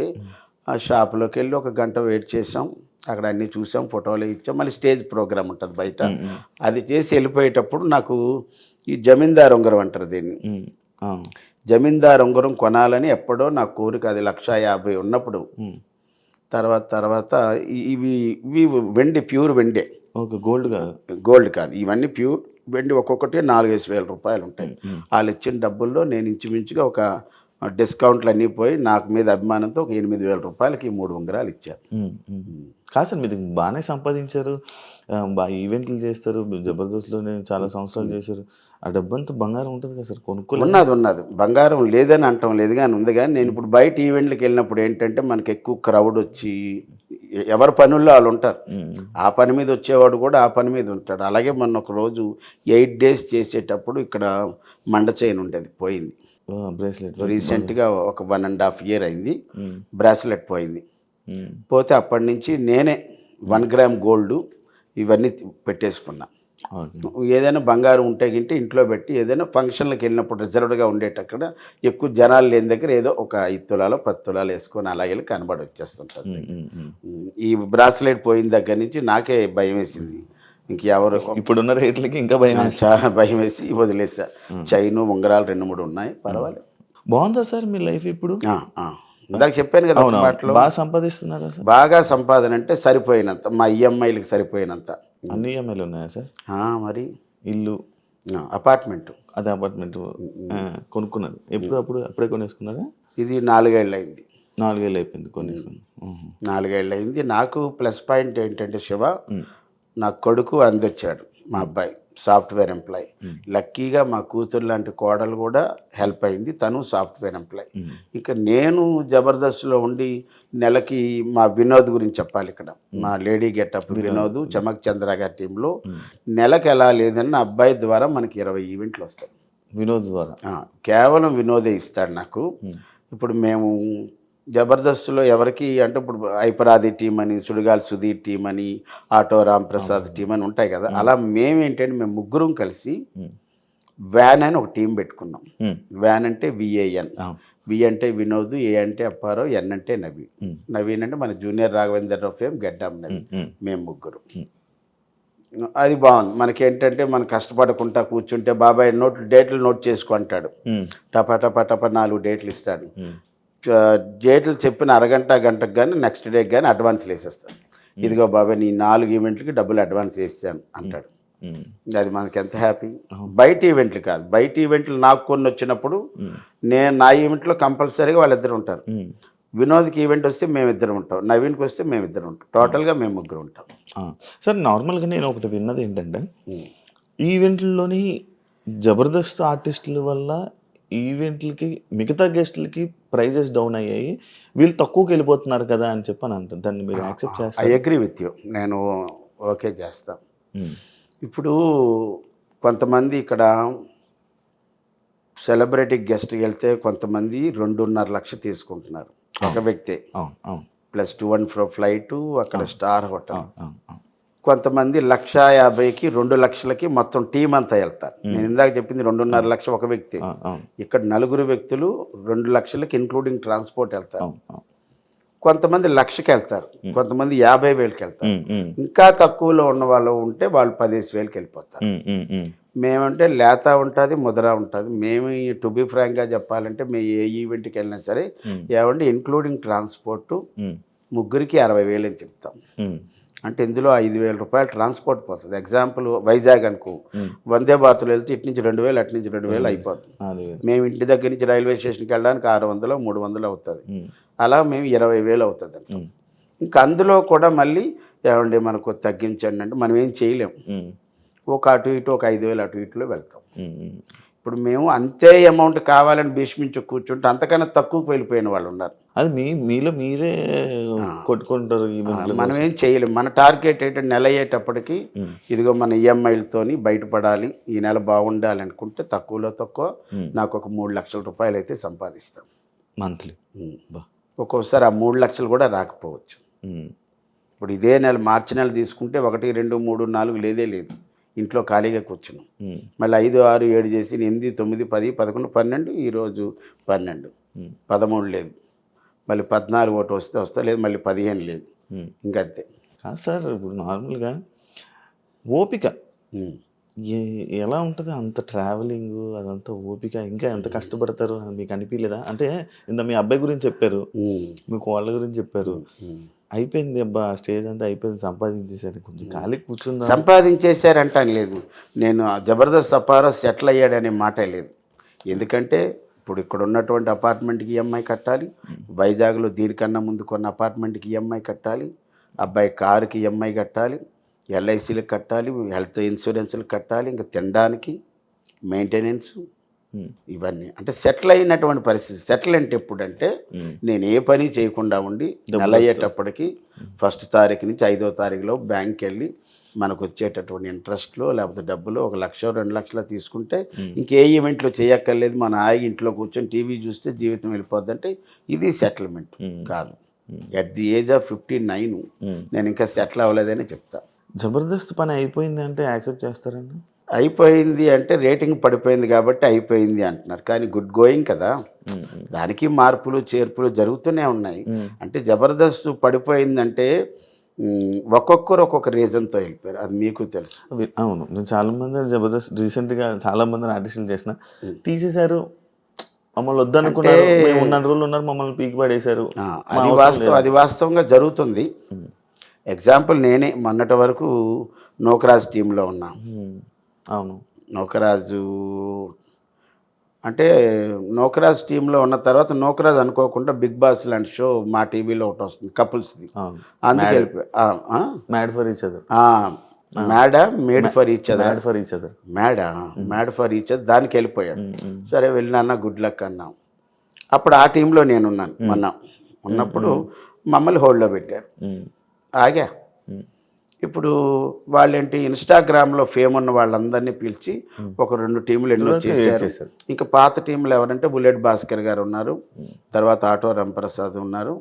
ఆ షాప్లోకి వెళ్ళి 1 గంట వెయిట్ చేసాం, అక్కడ అన్నీ చూసాం, ఫోటోలు ఇచ్చాం. మళ్ళీ స్టేజ్ ప్రోగ్రామ్ ఉంటుంది బయట, అది చేసి వెళ్ళిపోయేటప్పుడు నాకు ఈ జమీందార్ ఉంగరం అంటారు దీన్ని, జమీందార్ ఉంగరం కొనాలని ఎప్పుడో నా కోరిక. అది 1,50,000 ఉన్నప్పుడు. తర్వాత ఇవి వెండి, ప్యూర్ వెండే, ఓకే, గోల్డ్ కాదు, గోల్డ్ కాదు, ఇవన్నీ ప్యూర్ వెండి. ఒక్కొక్కటి 4-5 వేల రూపాయలు ఉంటాయి. వాళ్ళు ఇచ్చిన డబ్బుల్లో నేను ఇంచుమించుగా ఒక డిస్కౌంట్లు అన్నీ పోయి నాకు మీద అభిమానంతో ఒక 8,000 రూపాయలకి 3 ఉంగరాలు ఇచ్చారు. కాదు సార్, మీరు బాగానే సంపాదించారు, బాగా ఈవెంట్లు చేస్తారు, జబర్దస్త్లోనే చాలా సంవత్సరాలు చేశారు, ఆ డబ్బంతా బంగారం ఉంటుంది కదా సార్, ఉన్నది బంగారం లేదని అంటాం లేదు, కానీ ఉంది. కానీ నేను ఇప్పుడు బయట ఈవెంట్లకు వెళ్ళినప్పుడు ఏంటంటే మనకి ఎక్కువ క్రౌడ్ వచ్చి ఎవరి పనుల్లో వాళ్ళు ఉంటారు, ఆ పని మీద వచ్చేవాడు కూడా ఆ పని మీద ఉంటాడు. అలాగే మొన్న ఒక రోజు 8 days చేసేటప్పుడు ఇక్కడ మండ చైన్ ఉండేది, పోయింది. బ్రేస్లెట్ రీసెంట్గా ఒక 1.5 year అయింది, బ్రాస్లెట్ పోయింది. పోతే అప్పటి నుంచి నేనే 1 గ్రామ్ గోల్డ్ ఇవన్నీ పెట్టేసుకున్నా. ఏదైనా బంగారం ఉంటే గింటే ఇంట్లో పెట్టి ఏదైనా ఫంక్షన్లకు వెళ్ళినప్పుడు రిజర్వ్డ్గా ఉండేటక్కడ ఎక్కువ జనాలు లేని దగ్గర ఏదో ఒక 5 తులాలు 10 తులాలు వేసుకొని అలా వెళ్ళి కనబడి వచ్చేస్తుంటుంది. ఈ బ్రాస్లెట్ పోయిన దగ్గర నుంచి నాకే భయం వేసింది, ఇంకెవరు ఇప్పుడున్న రేట్లకి ఇంకా భయం, చాలా భయం వేసి వదిలేసా. చైను ఉంగరాలు 2-3 ఉన్నాయి, పర్వాలేదు. బాగుందా సార్ మీ లైఫ్ ఇప్పుడు? ఇందాక చెప్పాను కదా, బాగా సంపాదిస్తున్నారా సార్? బాగా సంపాదన అంటే సరిపోయినంత, మా ఈఎంఐలకు సరిపోయినంత. అన్ని ఈఎంఐలు ఉన్నాయా సార్? మరి ఇల్లు, అపార్ట్మెంట్, అదే అపార్ట్మెంట్ కొనుక్కున్నారు అప్పుడే కొనేసుకున్నారా? ఇది 4 ఏళ్ళు అయింది. 4 ఏళ్ళు అయిపోయింది కొనేసుకుని. 4 ఏళ్ళు అయింది. నాకు ప్లస్ పాయింట్ ఏంటంటే శివ, నా కొడుకు అందొచ్చాడు, మా అబ్బాయి సాఫ్ట్వేర్ ఎంప్లాయ్. లక్కీగా మా కూతురు లాంటి కోడలు కూడా హెల్ప్ అయింది, తను సాఫ్ట్వేర్ ఎంప్లాయ్. ఇక నేను జబర్దస్త్లో ఉండి నెలకి మా వినోద్ గురించి చెప్పాలి ఇక్కడ, మా లేడీ గెటప్ వినోద్, చమక్ చంద్ర గారి టీంలో నెలకు ఎలా లేదని నా అబ్బాయి ద్వారా మనకి 20 ఈవెంట్లు వస్తాయి. వినోద్ ద్వారా కేవలం వినోదే ఇస్తాడు నాకు. ఇప్పుడు మేము జబర్దస్త్లో ఎవరికి అంటే ఇప్పుడు ఐపరాది టీం అని, సుడిగాలి సుధీర్ టీం అని, ఆటో రామ్ ప్రసాద్ టీం అని ఉంటాయి కదా, అలా మేమేంటంటే మేము ముగ్గురం కలిసి వ్యాన్ అని ఒక టీం పెట్టుకున్నాం. వ్యాన్ అంటే VAN, వి అంటే వినోద్, ఏ అంటే అప్పారావు, ఎన్ అంటే నవీన్ అంటే మన జూనియర్ రాఘవేంద్రరావు ఫేమ్ గడ్డం నవీన్, మేము ముగ్గురు. అది బాగుంది. మనకేంటంటే మనం కష్టపడకుండా కూర్చుంటే బాబాయ్ డేట్లు నోట్ చేసుకుంటాడు, టపా 4 డేట్లు ఇస్తాడు. డేట్లు చెప్పిన గంటకు కానీ నెక్స్ట్ డేకి కానీ అడ్వాన్స్లు వేసేస్తాడు. ఇదిగో బాబాయ్ నీ 4 ఈవెంట్లకి డబ్బులు అడ్వాన్స్ వేసాను అంటాడు. అది మనకి ఎంత హ్యాపీ. బయట ఈవెంట్లు కాదు, బయట ఈవెంట్లు నాకు కొన్ని వచ్చినప్పుడు నా ఈవెంట్లో కంపల్సరీగా వాళ్ళిద్దరు ఉంటారు. వినోద్కి ఈవెంట్ వస్తే మేమిద్దరం ఉంటాం, నవీన్కి వస్తే మేమిద్దరం ఉంటాం, టోటల్గా మేము ముగ్గురు ఉంటాం. సార్ నార్మల్గా నేను ఒకటి విన్నది ఏంటంటే ఈవెంట్లలోని జబర్దస్త్ ఆర్టిస్టుల వల్ల ఈవెంట్లకి మిగతా గెస్ట్లకి ప్రైజెస్ డౌన్ అయ్యాయి, వీళ్ళు తక్కువకి వెళ్ళిపోతున్నారు కదా అని చెప్పని అంటారు. దాన్ని మీరు యాక్సెప్ట్ ఐ చేస్తారు? అగ్రీ విత్ యూ, నేను ఓకే చేస్తాను. ఇప్పుడు కొంతమంది ఇక్కడ సెలబ్రిటీ గెస్ట్కి వెళ్తే కొంతమంది 2.5 లక్షలు తీసుకుంటున్నారు ఒక వ్యక్తి, అవును అవును plus to and fro flight, అక్కడ స్టార్ హోటల్. అవును అవును. కొంతమంది 1,50,000కి 2 లక్షలకి మొత్తం టీం అంతా వెళ్తారు. నేను ఇందాక చెప్పింది 2.5 లక్షలు ఒక వ్యక్తి, అవును ఇక్కడ 4 వ్యక్తులు 2 లక్షలకి ఇంక్లూడింగ్ ట్రాన్స్పోర్ట్ వెళ్తారు. అవును అవును. కొంతమంది 1,00,000కి వెళ్తారు, కొంతమంది 50,000కి వెళ్తారు. ఇంకా తక్కువలో ఉన్న వాళ్ళు ఉంటే వాళ్ళు 15,000కి వెళ్ళిపోతారు. మేమంటే లేత ఉంటుంది, ముదర ఉంటుంది. మేము టు బి ఫ్రాంక్గా చెప్పాలంటే మేము ఏ ఈవెంట్కి వెళ్ళినా సరే ఏమంటే ఇంక్లూడింగ్ ట్రాన్స్పోర్టు ముగ్గురికి 60,000 అని చెప్తాం. అంటే ఇందులో 5,000 రూపాయలు ట్రాన్స్పోర్ట్ పోతుంది. ఎగ్జాంపుల్ వైజాగ్ అనుకో, వందే భారత్లో వెళ్తే ఇటు నుంచి 2,000, అటు నుంచి 2,000 అయిపోతుంది. మేము ఇంటి దగ్గర నుంచి రైల్వే స్టేషన్కి వెళ్ళడానికి 600, 300 అవుతుంది. అలా మేము 20,000 అవుతుంది అంట. ఇంకా అందులో కూడా మళ్ళీ ఏమండి మనకు తగ్గించండి అంటే మనం ఏం చేయలేము. ఒక అటు ఇటు ఒక 5,000 అటు ఇటులో వెళ్తాం. ఇప్పుడు మేము అంతే అమౌంట్ కావాలని భీష్మించి కూర్చుంటే అంతకన్నా తక్కువకి వెళ్ళిపోయిన వాళ్ళు ఉన్నారు. అది మీలో మీరే కొట్టుకుంటారు. మనం ఏం చేయలేము. మన టార్గెట్ ఏంటంటే నెల అయ్యేటప్పటికి ఇదిగో మన ఈఎంఐలతోని బయటపడాలి, ఈ నెల బాగుండాలి అనుకుంటే తక్కువలో తక్కువ నాకు ఒక 3 లక్షల రూపాయలు అయితే సంపాదిస్తాం మంత్లీ. ఒక్కోసారి ఆ 3 లక్షలు కూడా రాకపోవచ్చు. ఇప్పుడు ఇదే నెల మార్చి నెల తీసుకుంటే 1, 2, 3, 4 లేదే లేదు, ఇంట్లో ఖాళీగా కూర్చున్నాం. మళ్ళీ 5, 6, 7 చేసి 8, 9, 10, 11, 12, ఈరోజు 12, 13 లేదు, మళ్ళీ 14 ఒకటి వస్తే లేదు, మళ్ళీ 15 లేదు, ఇంకంతే. కాదు సార్, ఇప్పుడు నార్మల్గా ఓపిక ఎలా ఉంటుంది? అంత ట్రావెలింగ్ అదంతా ఓపిక, ఇంకా ఎంత కష్టపడతారు అని మీకు అనిపించలేదా? అంటే ఇంత మీ అబ్బాయి గురించి చెప్పారు, మీకు వాళ్ళ గురించి చెప్పారు, అయిపోయింది అబ్బా స్టేజ్ అంతా అయిపోయింది, సంపాదించేసారు, కొంచెం ఖాళీ కూర్చుందా? సంపాదించేశారంటాను లేదు, నేను జబర్దస్త్ అపారో సెటిల్ అయ్యాడనే మాటే లేదు. ఎందుకంటే ఇప్పుడు ఇక్కడ ఉన్నటువంటి అపార్ట్మెంట్కి ఈఎంఐ కట్టాలి, వైజాగ్లో దీనికన్నా ముందు కొన్న అపార్ట్మెంట్కి ఈఎంఐ కట్టాలి, అబ్బాయి కారుకి ఈఎంఐ కట్టాలి, ఎల్ఐసీలకు కట్టాలి, హెల్త్ ఇన్సూరెన్స్లకు కట్టాలి, ఇంకా తినడానికి మెయింటెనెన్స్, ఇవన్నీ. అంటే సెటిల్ అయినటువంటి పరిస్థితి. సెటిల్ అంటే ఎప్పుడంటే నేను ఏ పని చేయకుండా ఉండి నెల అయ్యేటప్పటికి 1వ తారీఖు నుంచి 5వ తారీఖులో బ్యాంక్కి వెళ్ళి మనకు వచ్చేటటువంటి ఇంట్రెస్ట్లో లేకపోతే డబ్బులు 1 లక్ష 2 లక్షలు తీసుకుంటే ఇంకే ఈవెంట్లో చేయక్కర్లేదు, మన హాయిగా ఇంట్లో కూర్చొని టీవీ చూస్తే జీవితం వెళ్ళిపోద్ది. అంటే ఇది సెటిల్మెంట్ కాదు. ఎట్ ది ఏజ్ ఆఫ్ 59 నేను ఇంకా సెటిల్ అవ్వలేదని చెప్తా. జబర్దస్త్ పని అయిపోయింది అంటే యాక్సెప్ట్ చేస్తారండి? అయిపోయింది అంటే రేటింగ్ పడిపోయింది కాబట్టి అయిపోయింది అంటున్నారు, కానీ గుడ్ గోయింగ్ కదా, దానికి మార్పులు చేర్పులు జరుగుతూనే ఉన్నాయి. అంటే జబర్దస్త్ పడిపోయిందంటే ఒక్కొక్కరు ఒక్కొక్క రీజన్తో వెళ్ళిపోయారు, అది మీకు తెలుసు. అవును, నేను చాలామంది జబర్దస్త్ రీసెంట్గా చాలామంది ఆడిషన్లు చేసిన తీసేశారు, మమ్మల్ని వద్దనుకున్నారు, మేము ఉన్న రోజులు ఉన్నారు, మమ్మల్ని పీకి పడేశారు. అది వాస్తవంగా జరుగుతుంది. ఎగ్జాంపుల్ నేనే మొన్నటి వరకు నోకరాజ్ టీంలో ఉన్నా. అవును, నోకరాజు అంటే నోకరాజ్ టీంలో ఉన్న తర్వాత నోకరాజ్ అనుకోకుండా బిగ్ బాస్ లాంటి షో మా టీవీలో ఒకటి వస్తుంది కపుల్స్ది, అందుకే వెళ్ళిపోయా. Mad for each other, made for each other, mad for each other, దానికి వెళ్ళిపోయాడు. సరే వెళ్ళినా గుడ్ లక్ అన్నాం. అప్పుడు ఆ టీంలో నేనున్నాను. ఉన్నప్పుడు మమ్మల్ని హోల్డ్లో పెట్టారు, ఆగా. ఇప్పుడు వాళ్ళేంటి ఇన్స్టాగ్రామ్లో ఫేమ్ ఉన్న వాళ్ళందరినీ పిలిచి ఒక 2 టీములు ఎన్నో చేశారు. ఇంకా పాత టీంలు ఎవరంటే బుల్లెట్ భాస్కర్ గారు ఉన్నారు, తర్వాత ఆటో రాంప్రసాద్ ఉన్నారు,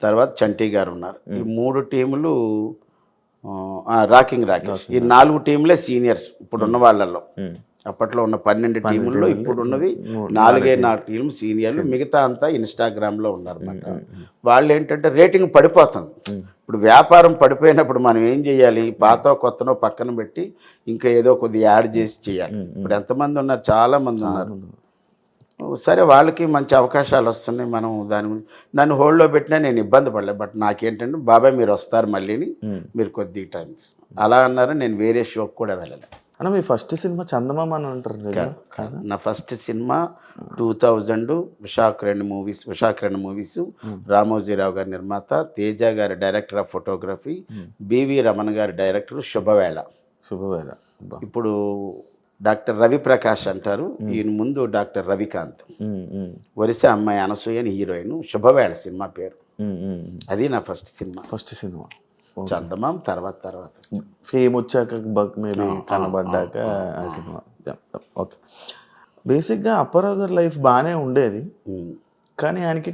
తర్వాత చంటి గారు ఉన్నారు. ఈ 3 టీములు రాకింగ్ రాకేష్, ఈ 4 టీంలే సీనియర్స్ ఇప్పుడున్న వాళ్ళల్లో. అప్పట్లో ఉన్న 12 టీముల్లో ఇప్పుడు ఉన్నవి 4 టీములు సీనియర్లు, మిగతా అంతా ఇన్స్టాగ్రామ్లో ఉన్నారన్నమాట. వాళ్ళు ఏంటంటే రేటింగ్ పడిపోతుంది. ఇప్పుడు వ్యాపారం పడిపోయినప్పుడు మనం ఏం చేయాలి? పాత కొత్తనో పక్కన పెట్టి ఇంకా ఏదో కొద్దిగా యాడ్ చేసి చేయాలి. ఇప్పుడు ఎంతమంది ఉన్నారు? చాలామంది ఉన్నారు. సరే, వాళ్ళకి మంచి అవకాశాలు వస్తున్నాయి. మనం దాని గురించి నన్ను హోల్డ్లో పెట్టినా నేను ఇబ్బంది పడలేదు. బట్ నాకేంటంటే బాబాయ్ మీరు వస్తారు మళ్ళీని, మీరు కొద్దిగా టైం అలా అన్నారు. నేను వేరే షోకి కూడా వెళ్ళలేదు. అన్న మీ ఫస్ట్ సినిమా చందమామ అని అంటారు కదా? నా first cinema 2000 Visakha Movies, Ramoji Rao గారి నిర్మాత, తేజ గారి director of photography, BV Ramana గారి డైరెక్టర్, శుభవేళ. శుభవేళ. ఇప్పుడు డాక్టర్ రవి ప్రకాష్ అంటారు, ఈయన ముందు డాక్టర్ రవికాంత్. ఒరిస్సా అమ్మాయి అనసూయ అని హీరోయిన్. శుభవేళ సినిమా పేరు. అది నా ఫస్ట్ సినిమా. ఫస్ట్ సినిమా చందమామ తర్వాత ఫేమ్ వచ్చాక మేబీ కనబడ్డాక ఆ సినిమా. ఓకే. బేసిక్గా అప్పారావు గారి లైఫ్ బాగానే ఉండేది, కానీ ఆయనకి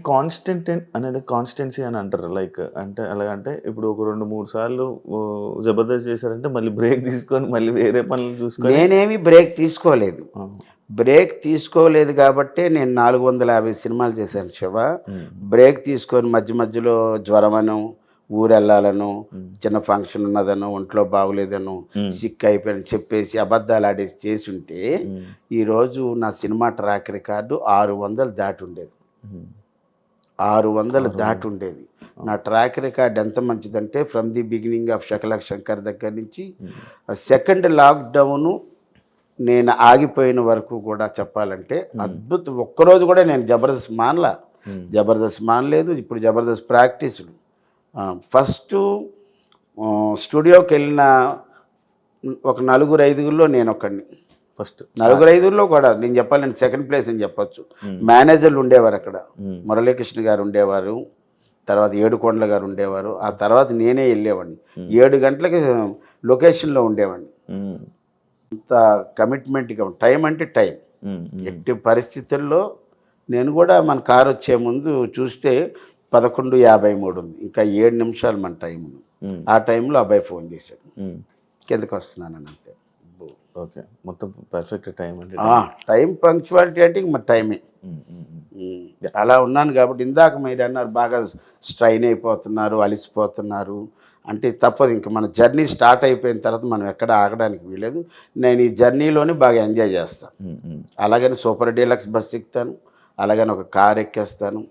కాన్స్టెన్సీ అని అంటారు. లైక్ అంటే ఎలాగంటే ఇప్పుడు ఒక 2-3 సార్లు జబర్దస్త్ చేశారంటే మళ్ళీ బ్రేక్ తీసుకొని మళ్ళీ వేరే పనులు చూసుకొని. నేనేమి బ్రేక్ తీసుకోలేదు. బ్రేక్ తీసుకోలేదు కాబట్టే నేను 450 సినిమాలు చేశాను శివ. బ్రేక్ తీసుకొని మధ్య మధ్యలో జ్వరమను, ఊరెళ్ళాలను, చిన్న ఫంక్షన్ ఉన్నదను, ఒంట్లో బాగులేదను, సిక్ అయిపోయాను చెప్పేసి అబద్ధాలు ఆడేసి చేసి ఉంటే ఈరోజు నా సినిమా ట్రాక్ రికార్డు 600 దాటి ఉండేది. 600 దాటి ఉండేది. నా ట్రాక్ రికార్డ్ ఎంత మంచిదంటే from the beginning of Shakalaka Shankar దగ్గర నుంచి సెకండ్ లాక్డౌను నేను ఆగిపోయిన వరకు కూడా చెప్పాలంటే అద్భుతం. ఒక్కరోజు కూడా నేను జబర్దస్త్ మానలేదు. ఇప్పుడు జబర్దస్త్ ప్రాక్టీసులు. ఫస్ట్ స్టూడియోకి వెళ్ళిన ఒక 4-5లో నేను ఒకడిని. ఫస్ట్ 4-5లో కూడా నేను చెప్పాలి, నేను సెకండ్ ప్లేస్ అని చెప్పొచ్చు. మేనేజర్లు ఉండేవారు అక్కడ. మురళీకృష్ణ గారు ఉండేవారు, తర్వాత ఏడుకొండల గారు ఉండేవారు. ఆ తర్వాత నేనే వెళ్ళేవాడిని. 7 గంటలకి లొకేషన్లో ఉండేవాడిని. అంత కమిట్మెంట్గా టైం అంటే టైం. ఎట్టి పరిస్థితుల్లో నేను కూడా మన కారు వచ్చే ముందు చూస్తే 11:53 ఉంది. ఇంకా 7 నిమిషాలు మన టైం ఉంది. ఆ టైంలో అబ్బాయి ఫోన్ చేశాడు, కిందకి వస్తున్నానని. అంతే. ఓకే. మొత్తం పర్ఫెక్ట్ టైం అంటే టైం పంక్చువాలిటీ అంటే ఇంక టైమే. అలా ఉన్నాను కాబట్టి ఇందాక మీరు అన్నారు బాగా స్ట్రైన్ అయిపోతున్నారు, అలిసిపోతున్నారు అంటే తప్పదు. ఇంక మన జర్నీ స్టార్ట్ అయిపోయిన తర్వాత మనం ఎక్కడ ఆగడానికి వీలేదు. నేను ఈ జర్నీలోనే బాగా ఎంజాయ్ చేస్తాను. అలాగని సూపర్ డీలక్స్ బస్ ఎక్కుతాను, అలాగని ఒక కార్ ఎక్కేస్తాను.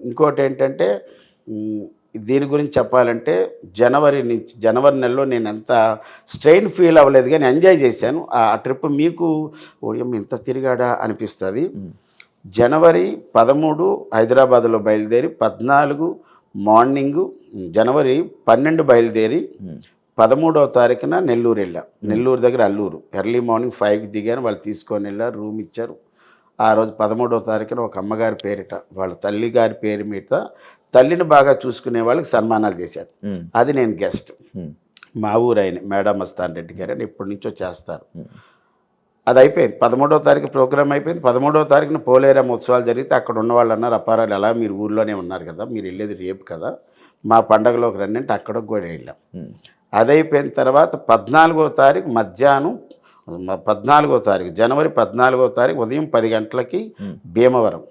ఇంకోటి ఏంటంటే దీని గురించి చెప్పాలంటే జనవరి నెలలో నేను ఎంత స్ట్రెయిన్ ఫీల్ అవ్వలేదు, కానీ ఎంజాయ్ చేశాను. ఆ ట్రిప్ మీకు ఇంత తిరిగాడా అనిపిస్తుంది. జనవరి 13 హైదరాబాద్లో బయలుదేరి 14 మార్నింగు, జనవరి 12 బయలుదేరి 13వ తారీఖున నెల్లూరు వెళ్ళా. నెల్లూరు దగ్గర అల్లూరు ఎర్లీ మార్నింగ్ 5కి దిగాను. వాళ్ళు తీసుకొని వెళ్ళారు, రూమ్ ఇచ్చారు. ఆ రోజు 13వ తారీఖున ఒక అమ్మగారి పేరిట, వాళ్ళ తల్లి గారి పేరు మీద తల్లిని బాగా చూసుకునే వాళ్ళకి సన్మానాలు చేశాడు. అది నేను గెస్ట్. మా ఊరు ఆయన మేడా మస్తాన్ రెడ్డి గారు అని ఎప్పటి నుంచో చేస్తారు. అది అయిపోయింది. 13వ తారీఖు ప్రోగ్రామ్ అయిపోయింది. 13వ తారీఖున పోలేరం ఉత్సవాలు జరిగితే అక్కడ ఉన్న వాళ్ళు అన్నారు, అప్పారాలు ఎలా మీరు ఊర్లోనే ఉన్నారు కదా, మీరు వెళ్ళేది రేపు కదా, మా పండగలోకి రండి అంటే అక్కడికి కూడా వెళ్ళాం. అది అయిపోయిన తర్వాత 14వ తారీఖు మధ్యాహ్నం, 14వ తారీఖు జనవరి 14వ తారీఖు ఉదయం 10 గంటలకి భీమవరం.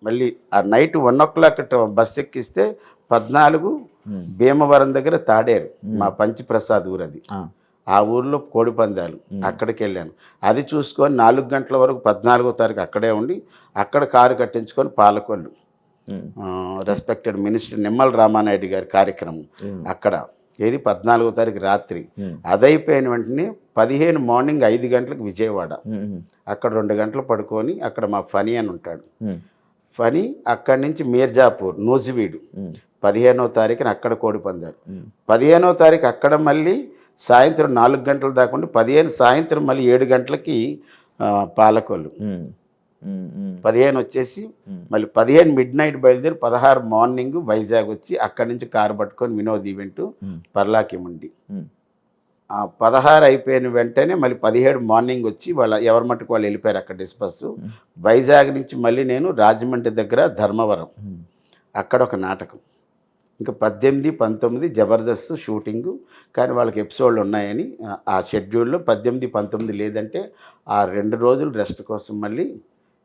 మళ్ళీ ఆ నైట్ 1 o'clock బస్ ఎక్కిస్తే 14 భీమవరం దగ్గర తాడేరు, మా పంచిప్రసాద్ ఊరు అది. ఆ ఊర్లో కోడి పందాలు, అక్కడికి వెళ్ళాను. అది చూసుకొని 4 గంటల వరకు 14వ తారీఖు అక్కడే ఉండి అక్కడ కారు కట్టించుకొని పాలకొల్లు రెస్పెక్టెడ్ మినిస్టర్ నిమ్మల రామానాయుడు గారి కార్యక్రమం అక్కడ. ఏది 14వ తారీఖు రాత్రి. అదైపోయిన వెంటనే 15 మార్నింగ్ 5 గంటలకు విజయవాడ. అక్కడ 2 గంటలు పడుకొని అక్కడ మా ఫనీ అని ఉంటాడు. ఫనీ అక్కడి నుంచి మీర్జాపూర్ నూజివీడు 15వ తారీఖున అక్కడ కోడి పందారు. 15వ తారీఖు అక్కడ మళ్ళీ సాయంత్రం 4 గంటలు దాకా 15 సాయంత్రం మళ్ళీ 7 గంటలకి పాలకొల్లు. 15 వచ్చేసి మళ్ళీ 15 midnight బయలుదేరి 16 మార్నింగ్ వైజాగ్ వచ్చి అక్కడి నుంచి కారు పట్టుకొని వినోద్ ఈవెంట్ పర్లాకిముండి. 16 అయిపోయిన వెంటనే మళ్ళీ 17 మార్నింగ్ వచ్చి వాళ్ళ ఎవరి మట్టుకు వాళ్ళు వెళ్ళిపోయారు అక్కడ డిస్పస్. వైజాగ్ నుంచి మళ్ళీ నేను రాజమండ్రి దగ్గర ధర్మవరం అక్కడ ఒక నాటకం. ఇంకా 18, 19 జబర్దస్త్ షూటింగు, కానీ వాళ్ళకి ఎపిసోడ్లు ఉన్నాయని ఆ షెడ్యూల్లో 18, 19 లేదంటే ఆ 2 రోజులు రెస్ట్ కోసం మళ్ళీ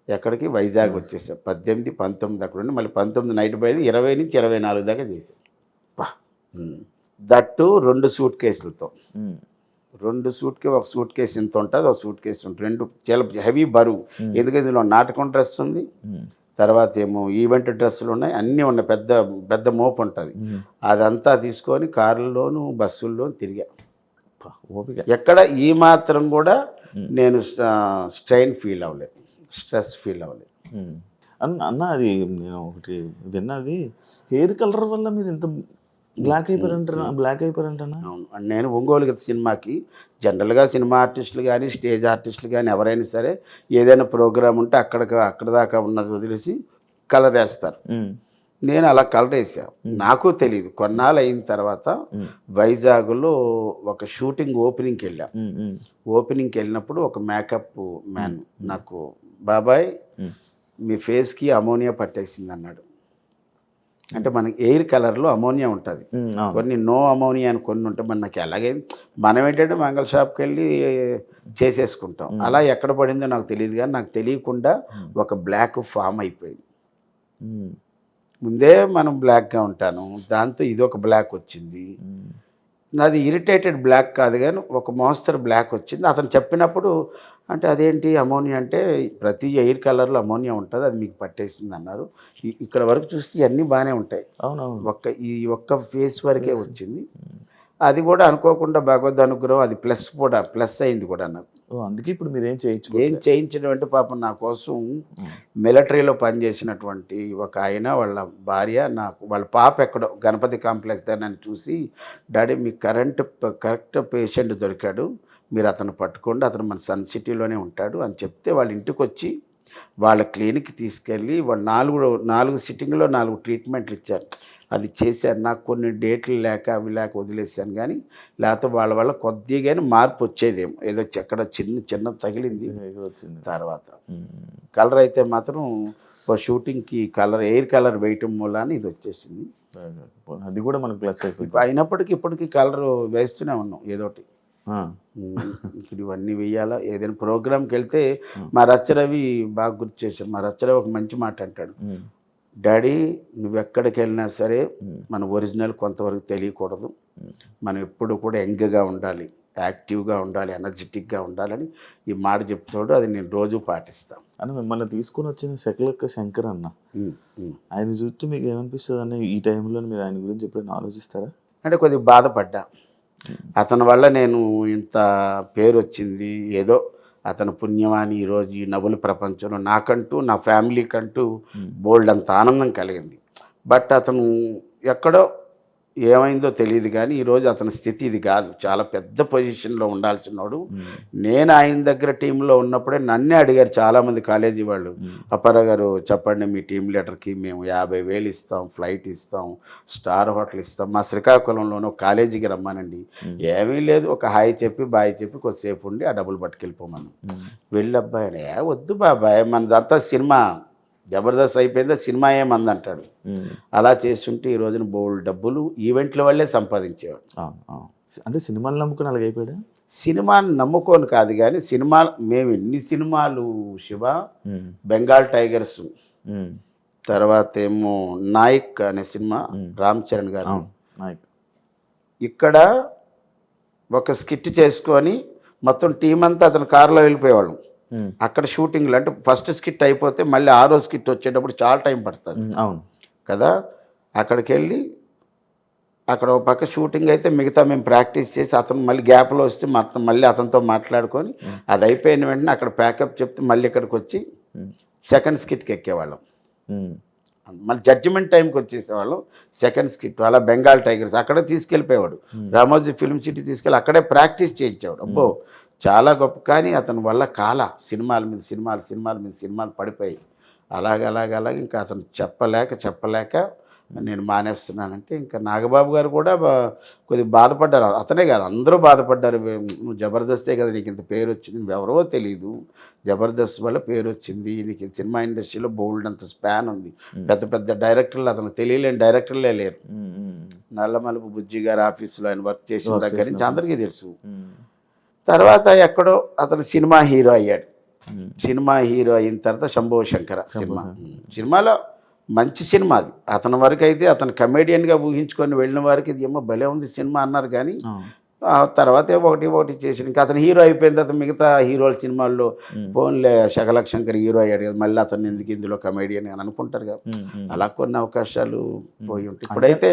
ఎక్కడికి వైజాగ్ వచ్చేసాం. 18, 19 అక్కడ ఉండి మళ్ళీ 19 నైట్ బయలు 20 నుంచి 24 దాకా చేసాం. దట్టు 2 సూట్ కేసులతో. 2 ఒక సూట్ కేసు ఇంత ఉంటుంది, ఒక సూట్ కేసు ఉంటుంది. 2 చాలా హెవీ బరువు. ఎందుకంటే ఇందులో నాటకం డ్రెస్ ఉంది, తర్వాత ఏమో ఈవెంట్ డ్రెస్సులు ఉన్నాయి, అన్నీ ఉన్నాయి. పెద్ద పెద్ద మోపు ఉంటుంది. అదంతా తీసుకొని కారుల్లోనూ బస్సుల్లోనూ తిరిగా. ఎక్కడ ఈ మాత్రం కూడా నేను స్ట్రెయిన్ ఫీల్ అవ్వలేదు, స్ట్రెస్ ఫీల్ అవ్వలేదు. అన్న అది నేను ఒకటి విన్నది, హెయిర్ కలర్ వల్ల మీరు ఇంత బ్లాక్ అయిపోయారంటారా? బ్లాక్ అయిపోయారంటనా? అవును. నేను ఒంగోలు గీత సినిమాకి జనరల్గా సినిమా ఆర్టిస్టులు కానీ స్టేజ్ ఆర్టిస్టులు కానీ ఎవరైనా సరే ఏదైనా ప్రోగ్రామ్ ఉంటే అక్కడ దాకా ఉన్నది వదిలేసి కలర్ వేస్తారు. నేను అలా కలర్ వేసా. నాకు తెలియదు. కొన్నాళ్ళు అయిన తర్వాత వైజాగ్లో ఒక షూటింగ్ ఓపెనింగ్కి వెళ్ళా. ఓపెనింగ్కి వెళ్ళినప్పుడు ఒక మేకప్ మ్యాన్ నాకు, బాబాయ్ మీ ఫేస్కి అమోనియా పట్టేసింది అన్నాడు. అంటే మనకి ఎయిర్ కలర్లో అమోనియా ఉంటుంది, కొన్ని నో అమోనియా అని కొన్ని ఉంటాయి. మనకి అలాగే మనం ఏంటంటే మంగళ షాప్కి వెళ్ళి చేసేసుకుంటాం. అలా ఎక్కడ పడిందో నాకు తెలియదు, కానీ నాకు తెలియకుండా ఒక బ్లాక్ ఫామ్ అయిపోయింది. ముందే మనం బ్లాక్గా ఉంటాను, దాంతో ఇది ఒక బ్లాక్ వచ్చింది. నాది ఇరిటేటెడ్ బ్లాక్ కాదు కానీ ఒక మోస్తరు బ్లాక్ వచ్చింది. అతను చెప్పినప్పుడు అంటే అదేంటి అమోనియా అంటే ప్రతి ఎయిర్ కలర్లో అమోనియా ఉంటుంది, అది మీకు పట్టేసింది అన్నారు. ఇక్కడ వరకు చూస్తే ఇవన్నీ బాగానే ఉంటాయి. అవునవును. ఈ ఒక్క ఫేస్ వరకే వచ్చింది. అది కూడా అనుకోకుండా భగవద్ అనుగ్రహం, అది ప్లస్ అయింది కూడా నాకు. అందుకే ఇప్పుడు మీరు ఏం చేయించడం అంటే పాపం నా కోసం మిలిటరీలో పనిచేసినటువంటి ఒక ఆయన వాళ్ళ భార్య, నాకు వాళ్ళ పాప ఎక్కడో గణపతి కాంప్లెక్స్ దగ్గర నన్ను చూసి, డాడీ మీకు కరెక్ట్ పేషెంట్ దొరికాడు, మీరు అతను పట్టుకోండి, అతను మన సన్ సిటీలోనే ఉంటాడు అని చెప్తే వాళ్ళ ఇంటికి వచ్చి వాళ్ళ క్లినిక్కి తీసుకెళ్ళి వాళ్ళు 4 సిట్టింగ్లో 4 ట్రీట్మెంట్లు ఇచ్చారు. అది చేశారు. నాకు కొన్ని డేట్లు లేక అవి లేక వదిలేసాను, కానీ లేకపోతే వాళ్ళ వల్ల కొద్దిగానే మార్పు వచ్చేదేమో. ఏదో ఎక్కడ చిన్న తగిలింది వచ్చింది తర్వాత. కలర్ అయితే మాత్రం షూటింగ్కి ఎయిర్ కలర్ వేయటం మూలాన ఇది వచ్చేసింది. అది కూడా మనకు ప్లస్ అయిపోయింది. అయినప్పటికీ ఇప్పటికీ కలర్ వేస్తూనే ఉన్నాం ఏదోటి. ఇక్కడ ఇవన్నీ వేయాలా. ఏదైనా ప్రోగ్రామ్కి వెళ్తే మా రచ్చరవి బాగా గుర్తు చేశారు. మా రచ్చరవి ఒక మంచి మాట అంటాడు, డాడీ నువ్వు ఎక్కడికి వెళ్ళినా సరే మన ఒరిజినల్ కొంతవరకు తెలియకూడదు, మనం ఎప్పుడు కూడా యంగ్గా ఉండాలి, యాక్టివ్గా ఉండాలి, ఎనర్జెటిక్గా ఉండాలని ఈ మాట చెప్తాడు. అది నేను రోజు పాటిస్తాను. అని మిమ్మల్ని తీసుకుని వచ్చిన శకలక్క శంకర్ అన్న, ఆయన చూస్తే మీకు ఏమనిపిస్తుంది అన్న ఈ టైంలో? మీరు ఆయన గురించి ఎప్పుడైనా ఆలోచిస్తారా? అంటే కొద్దిగా బాధపడ్డా. అతని వల్ల నేను ఇంత పేరు వచ్చింది, ఏదో అతని పుణ్యమాని ఈరోజు ఈ నవ్వుల ప్రపంచంలో నాకంటూ నా ఫ్యామిలీకంటూ బోల్డ్ అంత ఆనందం కలిగింది. బట్ అతను ఎక్కడో ఏమైందో తెలియదు, కానీ ఈరోజు అతని స్థితి ఇది కాదు. చాలా పెద్ద పొజిషన్లో ఉండాల్సినవాడు. నేను ఆయన దగ్గర టీంలో ఉన్నప్పుడే నన్నే అడిగారు చాలామంది కాలేజీ వాళ్ళు, అప్పారావు గారు చెప్పండి మీ టీం లీడర్కి మేము 50,000 ఇస్తాం, ఫ్లైట్ ఇస్తాం, స్టార్ హోటల్ ఇస్తాం, మా శ్రీకాకుళంలోనూ కాలేజీకి రమ్మానండి. ఏమీ లేదు, ఒక హాయ్ చెప్పి బాయ్ చెప్పి కొద్దిసేపు ఉండి ఆ డబ్బులు పట్టుకెళ్ళిపోమను. వెళ్ళబ్బాయి వద్దు బాబాయ్ మనదంతా సినిమా, జబర్దస్త్ అయిపోయిందో సినిమా ఏమంది అంటాడు. అలా చేస్తుంటే ఈ రోజున బోల్డ్ డబ్బులు ఈవెంట్ల వల్లే సంపాదించేవాడు. అంటే సినిమాలు నమ్ముకుని అలాగ అయిపోయాడు. సినిమాని నమ్ముకోను కాదు, కానీ మేము ఎన్ని సినిమాలు శివ, బెంగాల్ టైగర్స్, తర్వాత ఏమో నాయక్ అనే సినిమా రామ్ చరణ్ గారు, ఇక్కడ ఒక స్కిట్ చేసుకొని మొత్తం టీం అంతా అతను కారులో వెళ్ళిపోయేవాళ్ళం. అక్కడ షూటింగ్లు అంటే ఫస్ట్ స్కిట్ అయిపోతే మళ్ళీ 6వ స్కిట్ వచ్చేటప్పుడు చాలా టైం పడుతుంది. అవును కదా. అక్కడికి వెళ్ళి అక్కడ ఒక పక్క షూటింగ్ అయితే మిగతా మేము ప్రాక్టీస్ చేసి అతను మళ్ళీ గ్యాప్లో వస్తే మళ్ళీ అతనితో మాట్లాడుకొని అది అయిపోయిన వెంటనే అక్కడ ప్యాకప్ చెప్తే మళ్ళీ ఇక్కడికి వచ్చి సెకండ్ స్కిట్కి ఎక్కేవాళ్ళం. మళ్ళీ జడ్జిమెంట్ టైంకి వచ్చేసేవాళ్ళం. సెకండ్ స్కిట్ అలా బెంగాల్ టైగర్స్ అక్కడే తీసుకెళ్ళిపోయేవాడు. రామోజీ ఫిల్మ్ సిటీ తీసుకెళ్ళి అక్కడే ప్రాక్టీస్ చేయించేవాడు. అబ్బో చాలా గొప్ప. కానీ అతని వల్ల సినిమాల మీద సినిమాలు పడిపోయి అలాగ ఇంకా అతను చెప్పలేక నేను మానేస్తున్నానంటే, ఇంకా నాగబాబు గారు కూడా కొద్దిగా బాధపడ్డారు. అతనే కాదు అందరూ బాధపడ్డారు. నువ్వు జబర్దస్తే కదా నీకు ఇంత పేరు వచ్చింది, నువ్వెవరో తెలియదు, జబర్దస్త్ వల్ల పేరు వచ్చింది, నీకు సినిమా ఇండస్ట్రీలో బోల్డ్ అంత స్పాన్ ఉంది, పెద్ద డైరెక్టర్లు అతను తెలియలేని డైరెక్టర్లే లేరు. నల్లమలుపు బుజ్జి గారి ఆఫీసులో ఆయన వర్క్ చేసిన దగ్గర నుంచి అందరికీ తెలుసు. తర్వాత ఎక్కడో అతను సినిమా హీరో అయ్యాడు. సినిమా హీరో అయిన తర్వాత శంభో శంకర సినిమాలో మంచి సినిమా అది. అతని వరకు అయితే అతను కమెడియన్గా ఊహించుకొని వెళ్ళిన వారికి ఇది ఏమో భలే ఉంది సినిమా అన్నారు, కానీ తర్వాత ఒకటి చేసి ఇంకా అతను హీరో అయిపోయిన తర్వాత మిగతా హీరోల సినిమాల్లో ఫోన్లే శకలక్ శంకర్ హీరో అయ్యాడు కదా, మళ్ళీ అతను ఎందుకు ఇందులో కమెడియన్ అని అనుకుంటారు కదా. అలా కొన్ని అవకాశాలు పోయి ఉంటాయి. ఇప్పుడైతే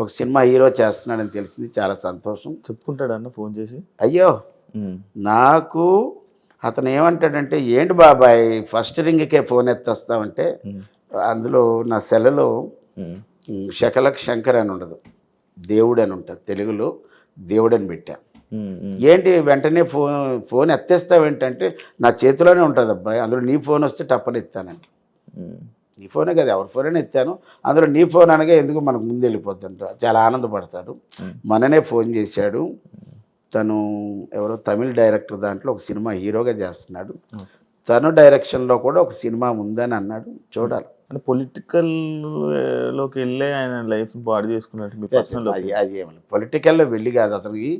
ఒక సినిమా హీరో చేస్తున్నాడని తెలిసింది, చాలా సంతోషం. చెప్పుకుంటాడు అన్న ఫోన్ చేసి. అయ్యో నాకు అతను ఏమంటాడంటే, ఏంటి బాబాయ్ ఫస్ట్ రింగ్కే ఫోన్ ఎత్తేస్తామంటే అందులో నా సెలలో శకలక్ శంకర్ అని ఉండదు, దేవుడు అని ఉంటుంది తెలుగులో, దేవుడని పెట్టా. ఏంటి వెంటనే ఫోన్ ఎత్తేస్తావేంటంటే, నా చేతిలోనే ఉంటుంది అబ్బాయి, అందులో నీ ఫోన్ వస్తే టప్పని ఎత్తానంట. నీ ఫోనే కదా, ఎవరి ఫోన్ ఎత్తాను, అందులో నీ ఫోన్ అనగా ఎందుకు మనకు ముందు వెళ్ళిపోతుంట. చాలా ఆనందపడతాడు. మననే ఫోన్ చేశాడు. తను ఎవరో తమిళ డైరెక్టర్, దాంట్లో ఒక సినిమా హీరోగా చేస్తున్నాడు. తను డైరెక్షన్లో కూడా ఒక సినిమా ఉందని అన్నాడు. చూడాలి. అంటే పొలిటికల్ లోకి వెళ్ళే ఆయన లైఫ్ పాడు చేసుకున్నట్టు మీ పర్సనల్ అది ఏమన్నా పొలిటికల్లో వెళ్ళి కాదు. అతనికి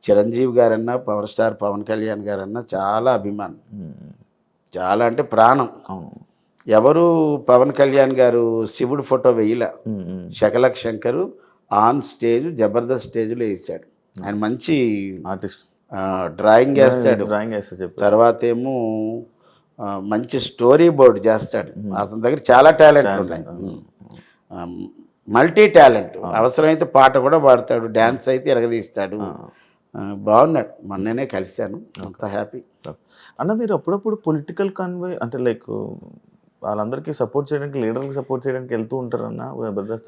చిరంజీవి గారన్నా, పవర్ స్టార్ పవన్ కళ్యాణ్ గారన్నా చాలా అభిమానం, చాలా అంటే ప్రాణం. ఎవరు పవన్ కళ్యాణ్ గారు శివుడు ఫోటో వేయలే, శకలక్ శంకరు ఆన్ స్టేజ్ జబర్దస్త్ స్టేజ్లో వేసాడు. ఆయన మంచి ఆర్టిస్ట్, డ్రాయింగ్ వేస్తాడు. తర్వాత ఏమో మంచి స్టోరీ బోర్డ్ చేస్తాడు. అతని దగ్గర చాలా టాలెంట్ ఉన్నాయి, మల్టీ టాలెంట్. అవసరమైతే పాట కూడా పాడతాడు, డ్యాన్స్ అయితే ఎరగదీస్తాడు. బాగున్నాడు. మొన్ననే కలిశాను, అంత హ్యాపీ. అన్న మీరు అప్పుడప్పుడు పొలిటికల్ కన్వే అంటే లైక్ వాళ్ళందరికీ సపోర్ట్ చేయడానికి, లీడర్కి సపోర్ట్ చేయడానికి వెళ్తూ ఉంటారన్న?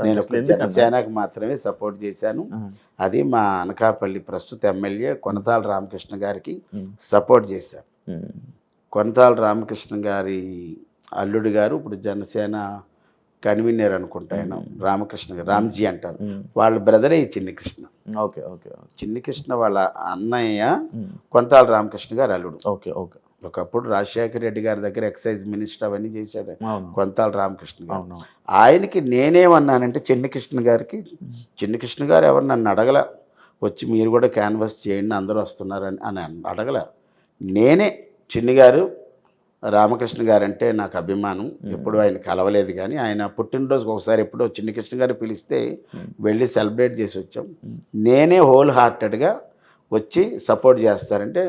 నేను జనసేనకు మాత్రమే సపోర్ట్ చేశాను. అది మా అనకాపల్లి ప్రస్తుత ఎమ్మెల్యే కొనతాల రామకృష్ణ గారికి సపోర్ట్ చేశాను. కొనతాల రామకృష్ణ గారి అల్లుడు గారు ఇప్పుడు జనసేన కన్వీనర్ అనుకుంటా, ఆయన రామకృష్ణ గారు, రామ్జీ అంటారు. వాళ్ళ బ్రదరే ఈ చిన్ని కృష్ణ. Okay okay. చిన్ని కృష్ణ వాళ్ళ అన్నయ్య కొనతాల రామకృష్ణ గారు అల్లుడు. Okay okay. ఒకప్పుడు రాజశేఖర రెడ్డి గారి దగ్గర ఎక్సైజ్ మినిస్టర్ అవన్నీ చేశాడు కొనతాల రామకృష్ణ గారు. ఆయనకి నేనేమన్నానంటే, చిన్ని కృష్ణ గారికి, చిన్ని కృష్ణ గారు ఎవరు నన్ను అడగల, వచ్చి మీరు కూడా క్యాన్వాస్ చేయండి అందరూ వస్తున్నారని అని అడగల. నేనే చిన్ని గారు రామకృష్ణ గారు అంటే నాకు అభిమానం. ఎప్పుడు ఆయన కలవలేదు, కానీ ఆయన పుట్టినరోజుకి ఒకసారి ఎప్పుడో చిన్ని కృష్ణ గారు పిలిస్తే వెళ్ళి సెలబ్రేట్ చేసి వచ్చాం. నేనే హోల్ హార్టెడ్గా వచ్చి సపోర్ట్ చేస్తారంటే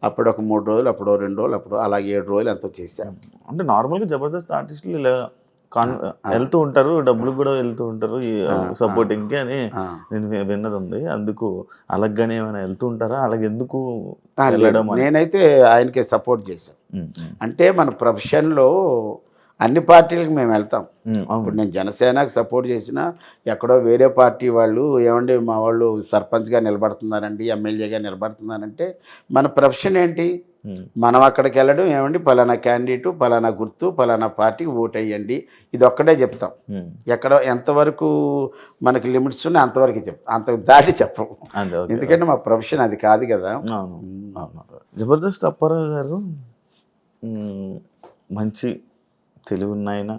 అప్పుడు ఒక 3 రోజులు, అప్పుడు 2 రోజులు, అప్పుడు అలా 7 రోజులు ఎంతో చేశాను. అంటే నార్మల్గా జబర్దస్త్ ఆర్టిస్టులు ఇలా వెళ్తూ ఉంటారు, డబ్బులు కూడా వెళ్తూ ఉంటారు ఈ సపోర్టింగ్కి అని నేను విన్నది ఉంది. అందుకు అలాగనే ఏమైనా వెళ్తూ ఉంటారా? అలాగే ఎందుకు వెళ్ళడం? నేనైతే ఆయనకే సపోర్ట్ చేశాను. అంటే మన ప్రొఫెషన్లో అన్ని పార్టీలకు మేము వెళ్తాం. ఇప్పుడు నేను జనసేనకు సపోర్ట్ చేసినా, ఎక్కడో వేరే పార్టీ వాళ్ళు ఏమండి మా వాళ్ళు సర్పంచ్గా నిలబడుతున్నారండి, ఎమ్మెల్యేగా నిలబడుతున్నారంటే మన ప్రొఫెషన్ ఏంటి? మనం అక్కడికి వెళ్ళడం, ఏమండి పలానా క్యాండిడేటు, పలానా గుర్తు, పలానా పార్టీకి ఓటు వేయండి, ఇది ఒక్కటే చెప్తాం. ఎక్కడ ఎంతవరకు మనకి లిమిట్స్ ఉన్నాయి అంతవరకు చెప్తాం, అంత దాటి చెప్పము. ఎందుకంటే మా ప్రొఫెషన్ అది కాదు కదా. జబర్దస్త్ అప్పారావు గారు మంచి తెలివి ఉన్నాయన,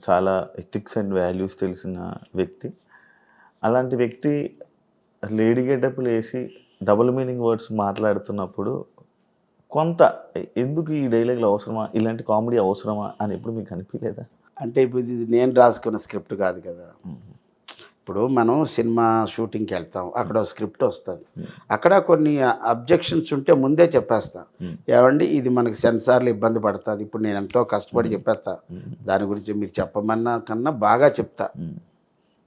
చాలా ఎథిక్స్ అండ్ వాల్యూస్ తెలిసిన వ్యక్తి. అలాంటి వ్యక్తి లేడీ గెటప్లు వేసి డబుల్ మీనింగ్ వర్డ్స్ మాట్లాడుతున్నప్పుడు కొంత ఎందుకు ఈ డైలాగులు అవసరమా, ఇలాంటి కామెడీ అవసరమా అని ఎప్పుడు మీకు అనిపించలేదా? అంటే ఇప్పుడు ఇది నేను రాసుకున్న స్క్రిప్ట్ కాదు కదా. ఇప్పుడు మనం సినిమా షూటింగ్కి వెళ్తాం, అక్కడ స్క్రిప్ట్ వస్తుంది, అక్కడ కొన్ని అబ్జెక్షన్స్ ఉంటే ముందే చెప్పేస్తా. ఏమండి ఇది మనకి సెన్సార్లు ఇబ్బంది పడుతుంది, ఇప్పుడు నేను ఎంతో కష్టపడి చెప్పేస్తా, దాని గురించి మీరు చెప్పమన్నా కన్నా బాగా చెప్తా,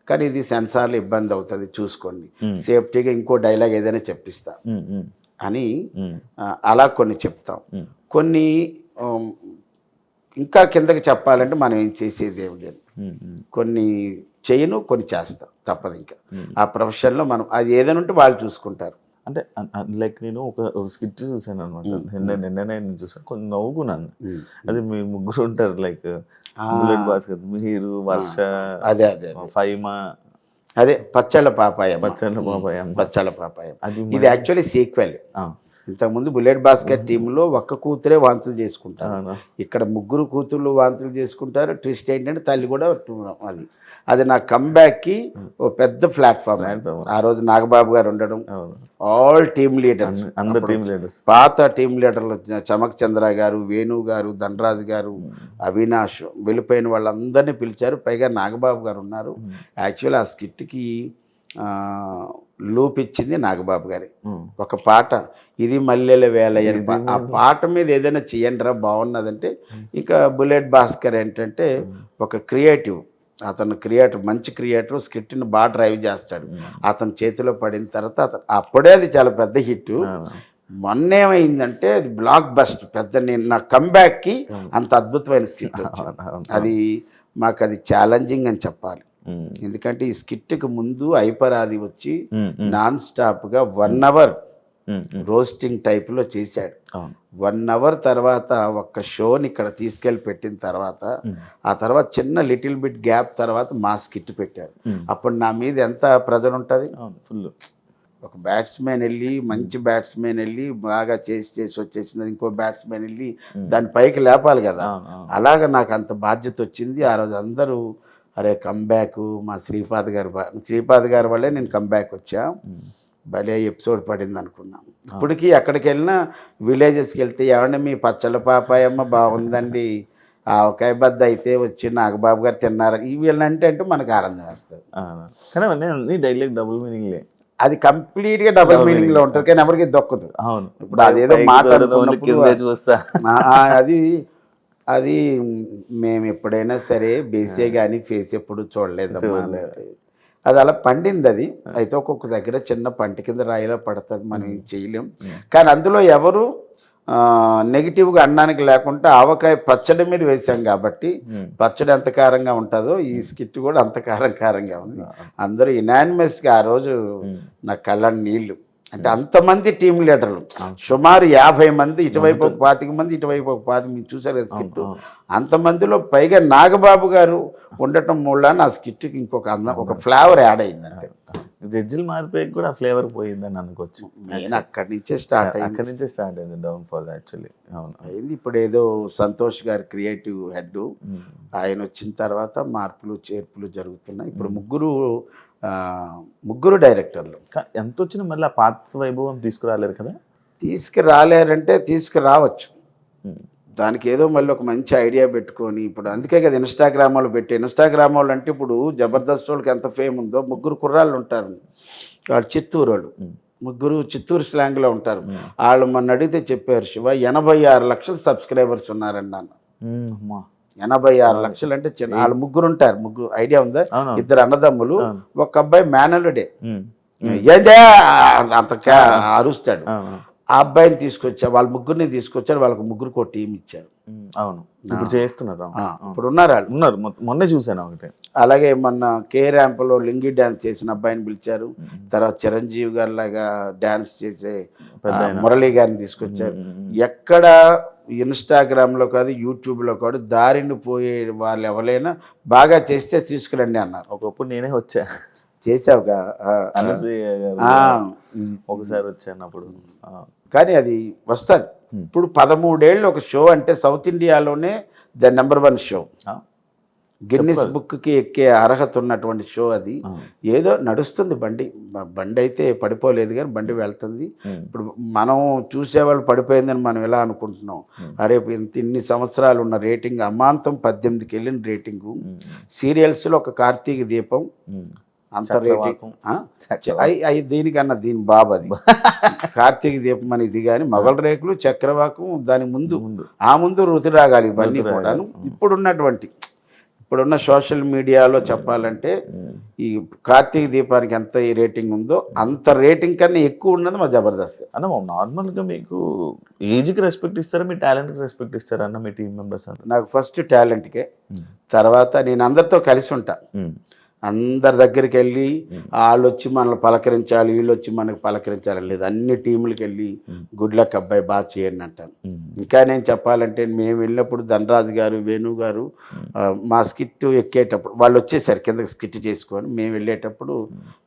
కానీ ఇది సెన్సార్లు ఇబ్బంది అవుతుంది చూసుకోండి, సేఫ్టీగా ఇంకో డైలాగ్ ఏదైనా చెప్పిస్తా అని అలా కొన్ని చెప్తాం. కొన్ని ఇంకా కిందకి చెప్పాలంటే మనం ఏం చేసేది ఏమి లేదు, కొన్ని చేయను, కొన్ని చేస్తాం, తప్పదు. ఇంకా ఆ ప్రొఫెషన్లో మనం అది ఏదైనా ఉంటే వాళ్ళు చూసుకుంటారు. అంటే లైక్ నేను ఒక స్కిట్ చూసాను అనమాట, నిన్ననే నేను చూసాను, కొంచెం నవ్వుకున్నాను. అది మీ ముగ్గురు ఉంటారు, లైక్ బుల్లెట్ భాస్కర్, మీరు, వర్ష, అదే అదే ఫైమా, అదే పచ్చళ్ళ పాపాయం, పచ్చళ్ళ పాపాయం. ఇది యాక్చువల్లీ సీక్వెల్. ఇంతకుముందు బుల్లెట్ భాస్కర్ టీంలో ఒక్క కూతురే వాంతులు చేసుకుంటారు, ఇక్కడ ముగ్గురు కూతుర్లు వాంతులు చేసుకుంటారు. ట్విస్ట్ ఏంటంటే తల్లి కూడా అది నా కంబ్యాక్కి ఓ పెద్ద ప్లాట్ఫామ్. ఆ రోజు నాగబాబు గారు ఉండడం, ఆల్ టీమ్ లీడర్స్, అందరు టీమ్ లీడర్స్, పాత టీమ్ లీడర్లు చమక్ చంద్ర గారు, వేణు గారు, ధనరాజు గారు, అవినాష్, వెళ్ళిపోయిన వాళ్ళందరినీ పిలిచారు. పైగా నాగబాబు గారు ఉన్నారు. యాక్చువల్ ఆ స్కిట్కి లూప్ ఇచ్చింది నాగబాబు గారి ఒక పాట, ఇది మల్లెల వేల. ఆ పాట మీద ఏదైనా చేయండిరా బాగున్నదంటే, ఇంకా బుల్లెట్ భాస్కర్ ఏంటంటే ఒక క్రియేటివ్, అతను క్రియేటర్, మంచి క్రియేటర్, స్క్రిప్ట్ని బాగా డ్రైవ్ చేస్తాడు. అతని చేతిలో పడిన తర్వాత అప్పుడే అది చాలా పెద్ద హిట్. మొన్న ఏమైందంటే అది బ్లాక్ బస్ట్ పెద్ద. నేను నా కంబ్యాక్కి అంత అద్భుతమైన స్క్రిప్ట్, అది మాకు అది ఛాలెంజింగ్ అని చెప్పాలి. ఎందుకంటే ఈ స్కిట్కి ముందు ఐపరాది వచ్చి నాన్ స్టాప్గా 1 అవర్ రోస్టింగ్ టైప్లో చేశాడు. 1 అవర్ తర్వాత ఒక్క షోని ఇక్కడ తీసుకెళ్ళి పెట్టిన తర్వాత ఆ తర్వాత చిన్న లిటిల్ బిట్ గ్యాప్ తర్వాత మా స్కిట్ పెట్టారు. అప్పుడు నా మీద ఎంత ప్రెజర్ ఉంటుంది. ఫుల్ ఒక బ్యాట్స్మెన్ వెళ్ళి మంచి బ్యాట్స్మెన్ వెళ్ళి బాగా చేసి వచ్చేసింది, ఇంకో బ్యాట్స్మెన్ వెళ్ళి దాని పైకి లేపాలి కదా. అలాగ నాకు అంత బాధ్యత వచ్చింది. ఆ రోజు అందరూ అరే కంబ్యాక్ మా శ్రీపాద్ గారి వల్లే నేను కంబ్యాక్ వచ్చా, భలే ఎపిసోడ్ పడింది అనుకున్నాను. ఇప్పటికీ ఎక్కడికి వెళ్ళినా విలేజెస్కి వెళ్తే ఏమంటే మీ పచ్చళ్ళ పాపాయమ్మ బాగుందండి, ఆవకాయ బద్ద అయితే వచ్చి నాగబాబు గారు తిన్నారు వీళ్ళంటే మనకు ఆనందం వస్తుంది. కానీ డైలాగ్ డబుల్ మీనింగ్లే, అది కంప్లీట్గా డబుల్ మీనింగ్లో ఉంటుంది కానీ ఎవరికి దొక్కదు. అవును, ఇప్పుడు అదేదో మాట్లాడుకున్నప్పుడు చూస్తా అది మేము ఎప్పుడైనా సరే బేసే కానీ ఫేస్ ఎప్పుడు చూడలేదమ్మా. అది అలా పండింది. అది అయితే ఒక్కొక్క దగ్గర చిన్న పంట కింద రాయిలో పడుతుంది, మనం ఏం చేయలేం. కానీ అందులో ఎవరు నెగిటివ్గా అనడానికి లేకుండా ఆవకాయ పచ్చడి మీద వేసాం కాబట్టి పచ్చడి ఎంత కారంగా ఉంటుందో ఈ స్కిట్ కూడా అంత కారంగా ఉంది. అందరూ యునానిమస్గా ఆ రోజు నా కళ్ళ నీళ్ళు. అంటే అంతమంది టీం లీడర్లు సుమారు 50 మంది, ఇటువైపు ఒక 25 మంది, ఇటువైపు ఒక 25 మీరు చూసారు స్కిట్. అంతమందిలో పైగా నాగబాబు గారు ఉండటం మూలాన ఆ స్కిట్కి ఇంకొక అందం, ఒక ఫ్లేవర్ యాడ్ అయింది. అంతే జడ్జిలు మారిపోయి కూడా ఆ ఫ్లేవర్ పోయిందని అనుకోవచ్చు. నేను అక్కడి నుంచే స్టార్ట్ అయింది డౌన్ఫాల్ యాక్చువల్లీ. అవును అయింది. ఇప్పుడు ఏదో సంతోష్ గారు క్రియేటివ్ హెడ్, ఆయన వచ్చిన తర్వాత మార్పులు చేర్పులు జరుగుతున్నాయి. ఇప్పుడు ముగ్గురు డైరెక్టర్లు. ఎంత వచ్చినా మళ్ళీ ఆ పాత వైభవం తీసుకురాలేరు కదా. తీసుకురాలేరంటే తీసుకురావచ్చు, దానికి ఏదో మళ్ళీ ఒక మంచి ఐడియా పెట్టుకొని. ఇప్పుడు అందుకే కదా ఇన్స్టాగ్రామ్ వాళ్ళు అంటే ఇప్పుడు జబర్దస్త్ వాళ్ళకి ఎంత ఫేమ్ ఉందో, ముగ్గురు కుర్రాళ్ళు ఉంటారు, వాళ్ళు చిత్తూరు వాళ్ళు, ముగ్గురు చిత్తూరు స్లాంగ్లో ఉంటారు. వాళ్ళు మొన్న అడిగితే చెప్పారు, శివ 86 లక్షల సబ్స్క్రైబర్స్ ఉన్నారండి అన్న. 86 లక్షలు అంటే చిన్న, వాళ్ళు ముగ్గురు ఉంటారు. ముగ్గురు ఐడియా ఉందా? 2 అన్నదమ్ములు, ఒక అబ్బాయి మేనలుడే, ఏందే అంత అరుస్తాడు. ఆ అబ్బాయిని తీసుకొచ్చారు, వాళ్ళ ముగ్గురిని తీసుకొచ్చారు, వాళ్ళకి ముగ్గురికి ఒక టీం ఇచ్చారు. అవును, ఇప్పుడు చేస్తున్నారు. ఇప్పుడు ఉన్నారు వాళ్ళు, ఉన్నారు, మొన్నే చూశాను ఒకటి. అలాగే మొన్న కే ర్యాంప్లో లింగి డ్యాన్స్ చేసిన అబ్బాయిని పిలిచారు. తర్వాత చిరంజీవి గారి లాగా డ్యాన్స్ చేసే మురళీ గారిని తీసుకొచ్చారు. ఎక్కడ ఇన్స్టాగ్రామ్లో కాదు, యూట్యూబ్లో కాదు, దారిని పోయే వాళ్ళు ఎవరైనా బాగా చేస్తే తీసుకురండి అన్నారు. ఒకప్పుడు నేనే వచ్చా, చేసావుగా ఒకసారి వచ్చానప్పుడు. కానీ అది వస్తుంది. ఇప్పుడు 13 ఏళ్ళు ఒక షో అంటే సౌత్ ఇండియాలోనే ద నెంబర్ 1 షో, గిన్నిస్ బుక్కి ఎక్కే అర్హత ఉన్నటువంటి షో అది. ఏదో నడుస్తుంది బండి అయితే పడిపోలేదు కానీ బండి వెళ్తుంది. ఇప్పుడు మనం చూసేవాళ్ళు పడిపోయిందని మనం ఎలా అనుకుంటున్నాం, అరే ఇన్ని సంవత్సరాలు ఉన్న రేటింగ్ అమాంతం 18కి వెళ్ళిన రేటింగు. సీరియల్స్లో ఒక కార్తీక దీపం అంత రేటింగ్, దీనికన్నా దీని బాబు అది కార్తీక దీపం అని ఇది. కానీ మొగల రేకులు, చక్రవాకం, దాని ముందు ఆ ముందు రుతురాగాలు, ఇవన్నీ కూడాను ఇప్పుడున్న సోషల్ మీడియాలో చెప్పాలంటే ఈ కార్తీక దీపానికి ఎంత ఈ రేటింగ్ ఉందో అంత రేటింగ్ కన్నా ఎక్కువ ఉన్నది మా జబర్దస్త్ అన్న. నార్మల్గా మీకు ఏజ్కి రెస్పెక్ట్ ఇస్తారా, మీ టాలెంట్కి రెస్పెక్ట్ ఇస్తారా అన్న మీ టీం మెంబర్స్ అంతా? నాకు ఫస్ట్ టాలెంట్కే, తర్వాత నేను అందరితో కలిసి ఉంటా. అందరి దగ్గరికి వెళ్ళి వాళ్ళు వచ్చి మనల్ని పలకరించాలి, వీళ్ళు వచ్చి మనకు పలకరించాలి లేదు, అన్ని టీములకి వెళ్ళి గుడ్ లక్ అబ్బాయి బాగా చేయండి అంటాను. ఇంకా నేను చెప్పాలంటే మేము వెళ్ళినప్పుడు ధనరాజు గారు, వేణు గారు మా స్కిట్ ఎక్కేటప్పుడు వాళ్ళు వచ్చేసారు కిందకి స్కిట్ చేసుకొని. మేము వెళ్ళేటప్పుడు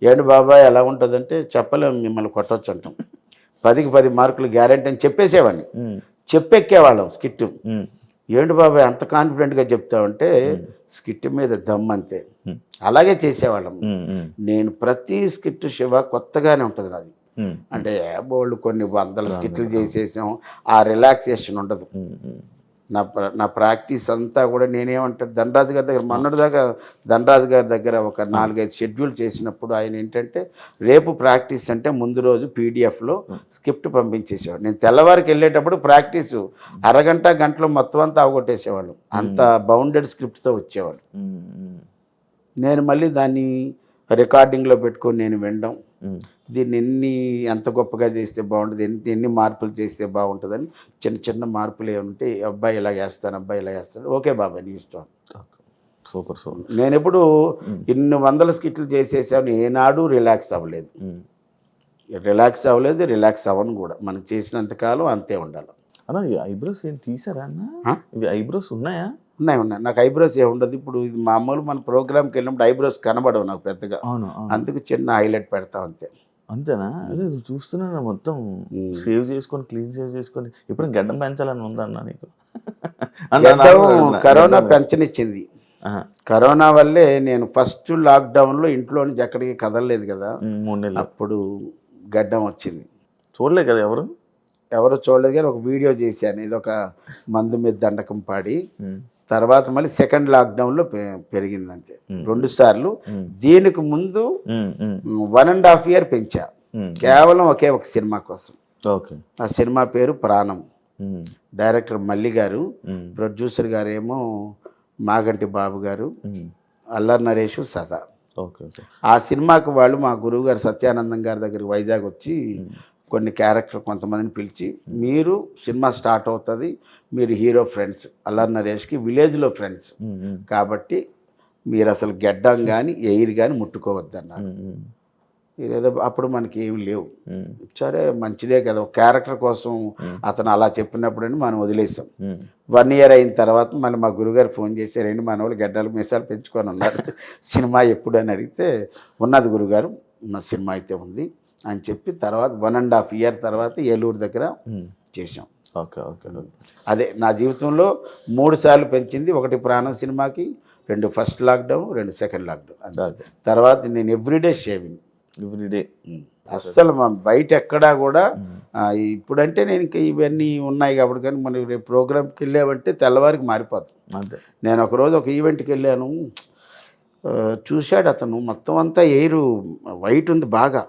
ఏంటి బాబాయ్ ఎలా ఉంటుందంటే చెప్పలేము, మిమ్మల్ని కొట్టవచ్చు అంటాం, 10కి 10 మార్కులు గ్యారెంటీ అని చెప్పేసేవాడిని. చెప్పెక్కేవాళ్ళం స్కిట్. ఏంటి బాబాయ్ అంత కాన్ఫిడెంట్గా చెప్తావంటే స్కిట్ మీద దమ్ అంతే. అలాగే చేసేవాళ్ళం. నేను ప్రతి స్కిట్ శివ కొత్తగానే ఉంటుంది నాది. అంటే బోళ్ళు కొన్ని 100 స్కిట్లు చేసేసాం, ఆ రిలాక్సేషన్ ఉండదు. నా ప్రాక్టీస్ అంతా కూడా నేనేమంటాను, ధనరాజు గారి దగ్గర మొన్నటిదాకా ధనరాజు గారి దగ్గర ఒక 4-5 షెడ్యూల్ చేసినప్పుడు ఆయన ఏంటంటే రేపు ప్రాక్టీస్ అంటే ముందు రోజు పీడిఎఫ్లో స్క్రిప్ట్ పంపించేసేవాడు. నేను తెల్లవారికి వెళ్ళేటప్పుడు ప్రాక్టీసు గంటలో మొత్తం అంతా అవగొట్టేసేవాళ్ళు. అంత బౌండెడ్ స్క్రిప్ట్తో వచ్చేవాడు. నేను మళ్ళీ దాన్ని రికార్డింగ్లో పెట్టుకొని నేను వినడం, దీన్ని ఎంత గొప్పగా చేస్తే బాగుంటుంది, ఎన్ని మార్పులు చేస్తే బాగుంటుందని చిన్న చిన్న మార్పులు ఏమంటే అబ్బాయి ఇలా వేస్తాను, అబ్బాయి ఇలా వేస్తాడు, ఓకే బాబాయ్ నీ ఇష్టం. Super super. నేను ఎప్పుడు ఇన్ని వందల స్కిట్లు చేసేసాను, ఏనాడు రిలాక్స్ అవ్వలేదు. రిలాక్స్ అవ్వను కూడా. మనం చేసినంతకాలం అంతే ఉండాలి. అన్న ఈ ఐబ్రోస్ ఏం తీసారా అన్న? ఇవి ఐబ్రోస్ ఉన్నాయా? ఉన్నాయి. నాకు ఐబ్రోస్ ఏముండదు. ఇప్పుడు ఇది మామూలు మన ప్రోగ్రామ్కి వెళ్ళినప్పుడు ఐబ్రోస్ కనబడవు నాకు పెద్దగా. అవును. అందుకు చిన్న హైలైట్ పెడతా అంతే. అంతేనా? అదే చూస్తున్నాను మొత్తం సేవ్ చేసుకొని క్లీన్ సేవ్ చేసుకొని. ఇప్పుడు గడ్డం పెంచాలని ఉందన్న నీకు? కరోనా పెంచనిచ్చింది. కరోనా వల్లే నేను ఫస్ట్ లాక్డౌన్లో ఇంట్లో నుంచి ఎక్కడికి కదలలేదు కదా, 3 నెలలు. అప్పుడు గడ్డం వచ్చింది. చూడలే కదా ఎవరు చూడలేదు, కానీ ఒక వీడియో చేశాను. ఇది ఒక మందు మీద దండకం పాడి. తర్వాత మళ్ళీ సెకండ్ లాక్డౌన్లో పెరిగింది అంతే. 2 సార్లు. దీనికి ముందు 1.5 year పెంచా, కేవలం ఒకే ఒక సినిమా కోసం. ఆ సినిమా పేరు ప్రాణం. డైరెక్టర్ మల్లి గారు, ప్రొడ్యూసర్ గారు ఏమో మాగంటి బాబు గారు, అల్లరి నరేష్, సదా. ఆ సినిమాకి వాళ్ళు మా గురువు గారు సత్యానందం గారి దగ్గరికి వైజాగ్ వచ్చి కొన్ని క్యారెక్టర్ కొంతమందిని పిలిచి, మీరు సినిమా స్టార్ట్ అవుతుంది, మీరు హీరో ఫ్రెండ్స్, అల్లరి నరేష్కి విలేజ్లో ఫ్రెండ్స్ కాబట్టి మీరు అసలు గెడ్డం కానీ ఎయిర్ కానీ ముట్టుకోవద్దన్నారు. ఇదేదో అప్పుడు మనకి ఏమి లేవు. సరే మంచిదే కదా, ఒక క్యారెక్టర్ కోసం అతను అలా చెప్పినప్పుడని మనం వదిలేసాం. 1 year అయిన తర్వాత మళ్ళీ మా గురుగారు ఫోన్ చేసి, 2 మన వాళ్ళు గడ్డలు మీసాలు పెంచుకొని ఉన్నారు, సినిమా ఎప్పుడు అని అడిగితే, ఉన్నది గురుగారు, నా సినిమా అయితే ఉంది అని చెప్పి తర్వాత 1.5 year తర్వాత ఏలూరు దగ్గర చేసాం. అదే నా జీవితంలో 3 సార్లు పెంచింది. 1 ప్రాణం సినిమాకి, 2 ఫస్ట్ లాక్డౌన్, 2 సెకండ్ లాక్డౌన్. తర్వాత నేను ఎవ్రీడే షేవింగ్. అస్సలు బయట ఎక్కడా కూడా. ఇప్పుడంటే నేను ఇంకా ఇవన్నీ ఉన్నాయి కాబట్టి, కానీ మనం రేపు ప్రోగ్రామ్కి వెళ్ళామంటే తెల్లవారికి మారిపోతుంది. నేను ఒకరోజు ఒక ఈవెంట్కి వెళ్ళాను, చూశాడు అతను, మొత్తం అంతా ఎయిర్ వైట్ ఉంది బాగా.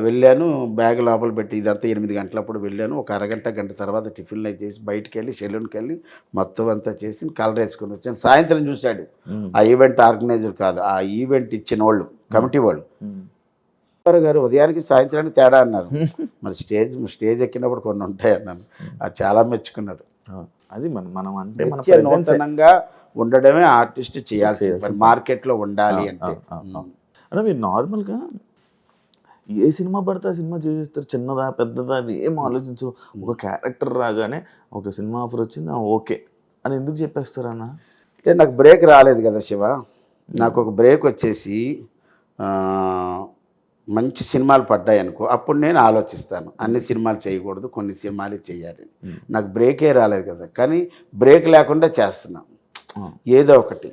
వెళ్ళాను, బ్యాగ్ లోపల పెట్టి, ఇదంతా 8 గంటలప్పుడు వెళ్ళాను. ఒక అరగంట గంట తర్వాత టిఫిన్లు అవి చేసి బయటికి వెళ్ళి సెలూన్కి వెళ్ళి మొత్తం అంతా చేసి కలర్ వేసుకొని వచ్చాను. సాయంత్రం చూశాడు, ఆ ఈవెంట్ ఆర్గనైజర్ కాదు, ఆ ఈవెంట్ ఇచ్చిన వాళ్ళు, కమిటీ వాళ్ళు, గారు ఉదయానికి సాయంత్రానికి తేడా అన్నారు. మరి స్టేజ్ ఎక్కినప్పుడు కొన్ని ఉంటాయి అన్నాను. అది చాలా మెచ్చుకున్నాడు. అది మనం అంటే నూతనంగా ఉండడమే ఆర్టిస్ట్ చేయాల్సింది, మార్కెట్లో ఉండాలి అంటే. అంటే మీరు నార్మల్గా ఏ సినిమా పడితే ఆ సినిమా చేసేస్తారు, చిన్నదా పెద్దదా అవి ఏం ఆలోచించు. ఒక క్యారెక్టర్ రాగానే ఒక సినిమా ఆఫర్ వచ్చింది, ఓకే అని ఎందుకు చెప్పేస్తారన్న? అంటే నాకు బ్రేక్ రాలేదు కదా శివ. నాకు ఒక బ్రేక్ వచ్చేసి మంచి సినిమాలు పడ్డాయి అనుకో, అప్పుడు నేను ఆలోచిస్తాను, అన్ని సినిమాలు చేయకూడదు, కొన్ని సినిమాలు చేయాలి. నాకు బ్రేకే రాలేదు కదా, కానీ బ్రేక్ లేకుండా చేస్తున్నాను ఏదో ఒకటి.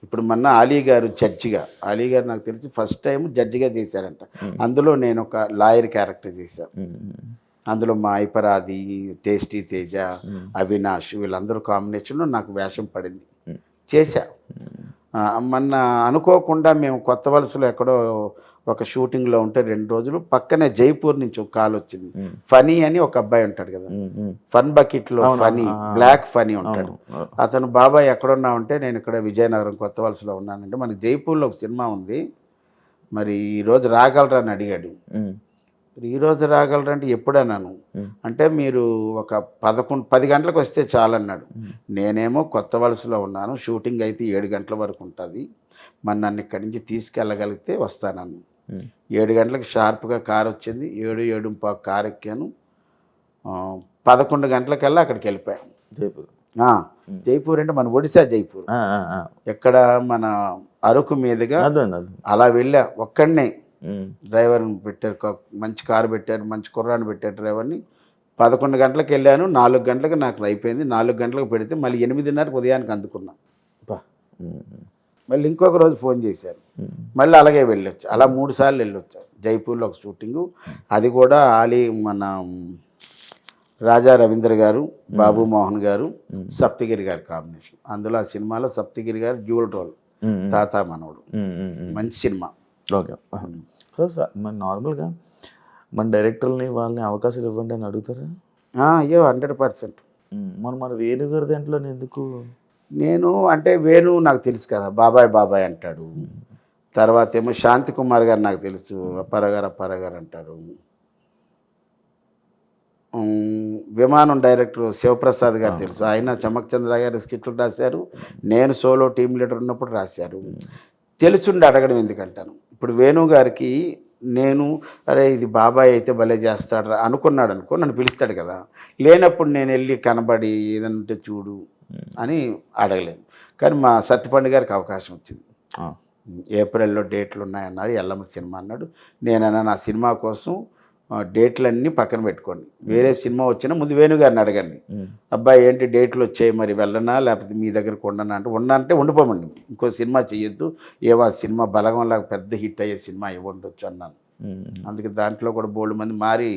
ఇప్పుడు మొన్న అలీ గారు జడ్జిగా, అలీ గారు నాకు తెలిసి ఫస్ట్ టైం జడ్జిగా చేశారంట. అందులో నేను ఒక లాయర్ క్యారెక్టర్ చేశాను. అందులో మా ఐపరాది, టేస్టీ తేజ, అవినాష్ వీళ్ళందరూ కాంబినేషన్లో నాకు వేషం పడింది, చేశా. మొన్న అనుకోకుండా మేము కొత్త వలసలో ఎక్కడో ఒక షూటింగ్లో ఉంటే 2 రోజులు పక్కనే జైపూర్ నుంచి ఒక కాల్ వచ్చింది. ఫనీ అని ఒక అబ్బాయి ఉంటాడు కదా, ఫన్ బకెట్లో ఫనీ, బ్లాక్ ఫనీ ఉంటాడు. అతను, బాబాయ్ ఎక్కడున్నావంటే, నేను ఇక్కడ విజయనగరం కొత్త వలసలో ఉన్నానంటే, మనకి జైపూర్లో ఒక సినిమా ఉంది, మరి ఈరోజు రాగలరా అని అడిగాడు. ఈరోజు రాగలరంటే ఎప్పుడన్నాను అంటే, మీరు ఒక 10 గంటలకు వస్తే చాలన్నాడు. నేనేమో కొత్త వలసలో ఉన్నాను, షూటింగ్ అయితే 7 గంటల వరకు ఉంటుంది, మరి నన్ను ఇక్కడి నుంచి తీసుకెళ్ళగలిగితే వస్తానన్ను. 7 గంటలకు షార్ప్గా కారు వచ్చింది, 7-7:15 కారు ఎక్కాను. 11 గంటలకల్లా అక్కడికి వెళ్ళిపోయాను. జైపూర్ అంటే మన ఒడిశా జైపూర్, ఎక్కడ మన అరకు మీదుగా అలా వెళ్ళా. ఒక్కడనే డ్రైవర్ని పెట్టారు, మంచి కారు పెట్టారు, మంచి కుర్రాన్ని పెట్టారు డ్రైవర్ని. 11 గంటలకు వెళ్ళాను, 4 గంటలకు నాకు అయిపోయింది. 4 గంటలకు పెడితే మళ్ళీ 8:30 ఉదయానికి అందుకున్నా. మళ్ళీ ఇంకొక రోజు ఫోన్ చేశారు, మళ్ళీ అలాగే వెళ్ళొచ్చు. అలా 3 సార్లు వెళ్ళొచ్చా. జైపూర్లో ఒక షూటింగు, అది కూడా మన రాజా రవీంద్ర గారు, బాబు మోహన్ గారు, సప్తగిరి గారి కాంబినేషన్. అందులో ఆ సినిమాలో సప్తగిరి గారు డ్యూల్ రోల్, తాత మనవడు, మంచి సినిమా. ఓకే. సో సార్, మన నార్మల్గా మన డైరెక్టర్ని వాళ్ళని అవకాశాలు ఇవ్వండి అని అడుగుతారా? అయ్యో 100%. మన వేణు గారి దాంట్లో ఎందుకు? నేను అంటే వేణు నాకు తెలుసు కదా, బాబాయ్ అంటాడు. తర్వాత ఏమో శాంతి కుమార్ గారు నాకు తెలుసు, అప్పారావు గారు అంటారు. విమానం డైరెక్టర్ శివప్రసాద్ గారు తెలుసు, ఆయన చమక్ చంద్ర గారి స్కిట్లు రాశారు, నేను సోలో టీమ్ లీడర్ ఉన్నప్పుడు రాశారు. తెలుసుండి అడగడం ఎందుకంటాను. ఇప్పుడు వేణు గారికి నేను అరే ఇది బాబాయ్ అయితే భలే చేస్తాడు అనుకున్నాడు అనుకో, నన్ను పిలుస్తాడు కదా, లేనప్పుడు నేను వెళ్ళి కనబడి ఏదైనా ఉంటే చూడు అని అడగలేను. కానీ మా సత్యపండు గారికి అవకాశం వచ్చింది. ఏప్రిల్లో డేట్లు ఉన్నాయన్నారు, ఎల్లమ్మ సినిమా అన్నాడు. నేనన్నా నా సినిమా కోసం డేట్లన్నీ పక్కన పెట్టుకోండి, వేరే సినిమా వచ్చినా ముందు వేణుగారిని అడగండి, అబ్బాయి ఏంటి డేట్లు వచ్చాయి మరి వెళ్ళనా లేకపోతే మీ దగ్గరకు ఉండనా అంటే ఉండంటే ఉండిపోమండి, ఇంకో సినిమా చేయొద్దు, ఏవో సినిమా బలగంలాగా పెద్ద హిట్ అయ్యే సినిమా ఇవ్వండొచ్చు అన్నాను. అందుకే దాంట్లో కూడా బోల్డ్ మంది మారి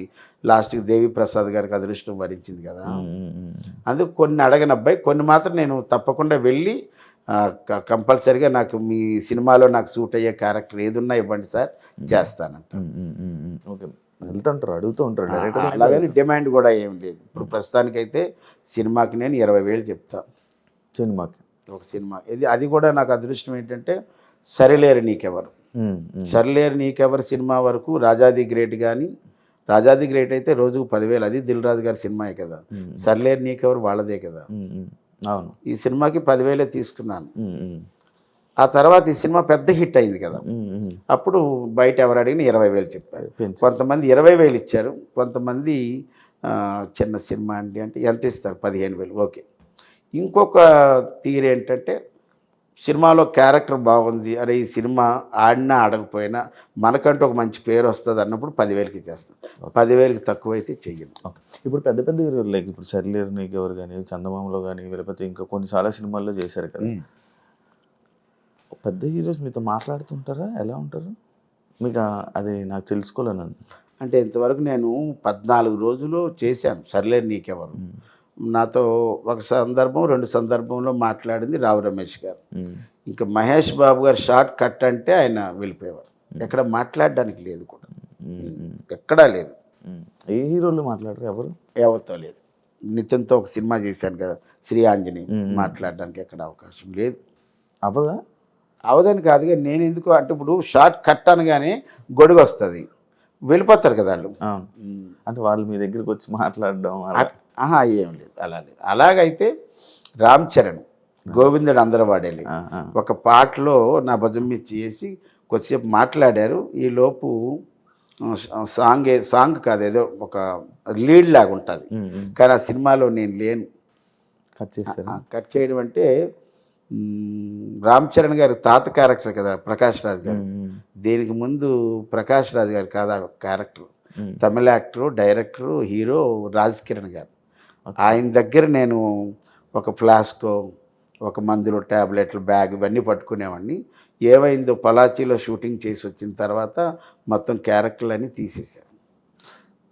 లాస్ట్కి దేవి ప్రసాద్ గారికి అదృష్టం వరించింది కదా. అందుకు కొన్ని అడగని అబ్బాయి, కొన్ని మాత్రం నేను తప్పకుండా వెళ్ళి కంపల్సరీగా నాకు మీ సినిమాలో నాకు సూట్ అయ్యే క్యారెక్టర్ ఏదున్నా ఇవ్వండి సార్ చేస్తానంట. ఓకే, వెళ్తుంటారు, అడుగుతూ ఉంటారు డైరెక్టర్. అలాగని డిమాండ్ కూడా ఏం లేదు. ఇప్పుడు ప్రస్తుతానికైతే సినిమాకి నేను 20,000 చెప్తాను సినిమాకి, ఒక సినిమా. అది కూడా నాకు అదృష్టం ఏంటంటే సరిలేరు నీకెవరు, సరిలేరు నీకెవరు సినిమా వరకు రాజాది గ్రేట్ కానీ, రాజాది గ్రేట్ అయితే రోజుకు 10,000, అది దిల్ రాజు గారి సినిమాయే కదా. సరిలేరు నీకెవరు వాళ్ళదే కదా. అవును, ఈ సినిమాకి 10,000 తీసుకున్నాను. ఆ తర్వాత ఈ సినిమా పెద్ద హిట్ అయింది కదా, అప్పుడు బయట ఎవరు అడిగినా 20,000 చెప్పారు. కొంతమంది 20,000 ఇచ్చారు, కొంతమంది చిన్న సినిమా అండి అంటే ఎంత ఇస్తారు 15,000. ఓకే. ఇంకొక తీరు ఏంటంటే సినిమాలో క్యారెక్టర్ బాగుంది, అరే ఈ సినిమా ఆడినా ఆడకపోయినా మనకంటూ ఒక మంచి పేరు వస్తుంది అన్నప్పుడు 10,000కి చేస్తాం. 10,000కి తక్కువైతే చెయ్యను. ఇప్పుడు పెద్ద పెద్ద హీరోలు లైక్ ఇప్పుడు సరిలేరు నీకెవరు కానీ, చందమామలో కానీ, లేకపోతే ఇంకా కొన్ని చాలా సినిమాల్లో చేశారు కదా, పెద్ద హీరోస్ మీతో మాట్లాడుతుంటారా, ఎలా ఉంటారు మీకు? అది నాకు తెలుసుకోలేను. అంటే ఇంతవరకు నేను 14 రోజులు చేశాను సర్లేరు నీకెవరు. నాతో ఒక సందర్భం 2 సందర్భంలో మాట్లాడింది రావు రమేష్ గారు. ఇంకా మహేష్ బాబు గారు షార్ట్ కట్ అంటే ఆయన వెళ్ళిపోయేవారు, ఎక్కడ మాట్లాడడానికి లేదు కూడా, ఎక్కడా లేదు. ఏ హీరోలు మాట్లాడరు, ఎవరితో లేదు. నితిన్తో ఒక సినిమా చేశాను కదా శ్రీ ఆంజనేయ, మాట్లాడడానికి ఎక్కడ అవకాశం లేదు. అవదని కాదు కానీ నేను ఎందుకు అంటే ఇప్పుడు షార్ట్ కట్ అనగానే గొడుగు వస్తుంది, వెళ్ళిపోతారు కదా వాళ్ళు. అంటే వాళ్ళు మీ దగ్గరికి వచ్చి మాట్లాడడం ఏం లేదు, అలా లేదు. అలాగైతే రామ్ చరణ్ గోవిందుడు అందరూ వాడేలి ఒక పాటలో నా భుజం మీద చేసి కొద్దిసేపు మాట్లాడారు. ఈ లోపు సాంగ్ కాదు, ఏదో ఒక లీడ్ లాగా ఉంటుంది, కానీ ఆ సినిమాలో నేను లేను. కట్ చేయడం అంటే రామ్ చరణ్ గారి తాత క్యారెక్టర్ కదా ప్రకాష్ రాజ్ గారు, దీనికి ముందు ప్రకాష్ రాజ్ గారు కాదు ఆ character, Tamil actor, director, hero Raj Kiran గారు. ఆయన దగ్గర నేను ఒక ఫ్లాస్కో, ఒక మందులు, ట్యాబ్లెట్లు, బ్యాగ్ ఇవన్నీ పట్టుకునేవాడిని. ఏమైందో పలాచీలో షూటింగ్ చేసి వచ్చిన తర్వాత మొత్తం క్యారెక్టర్లన్నీ తీసేశారు.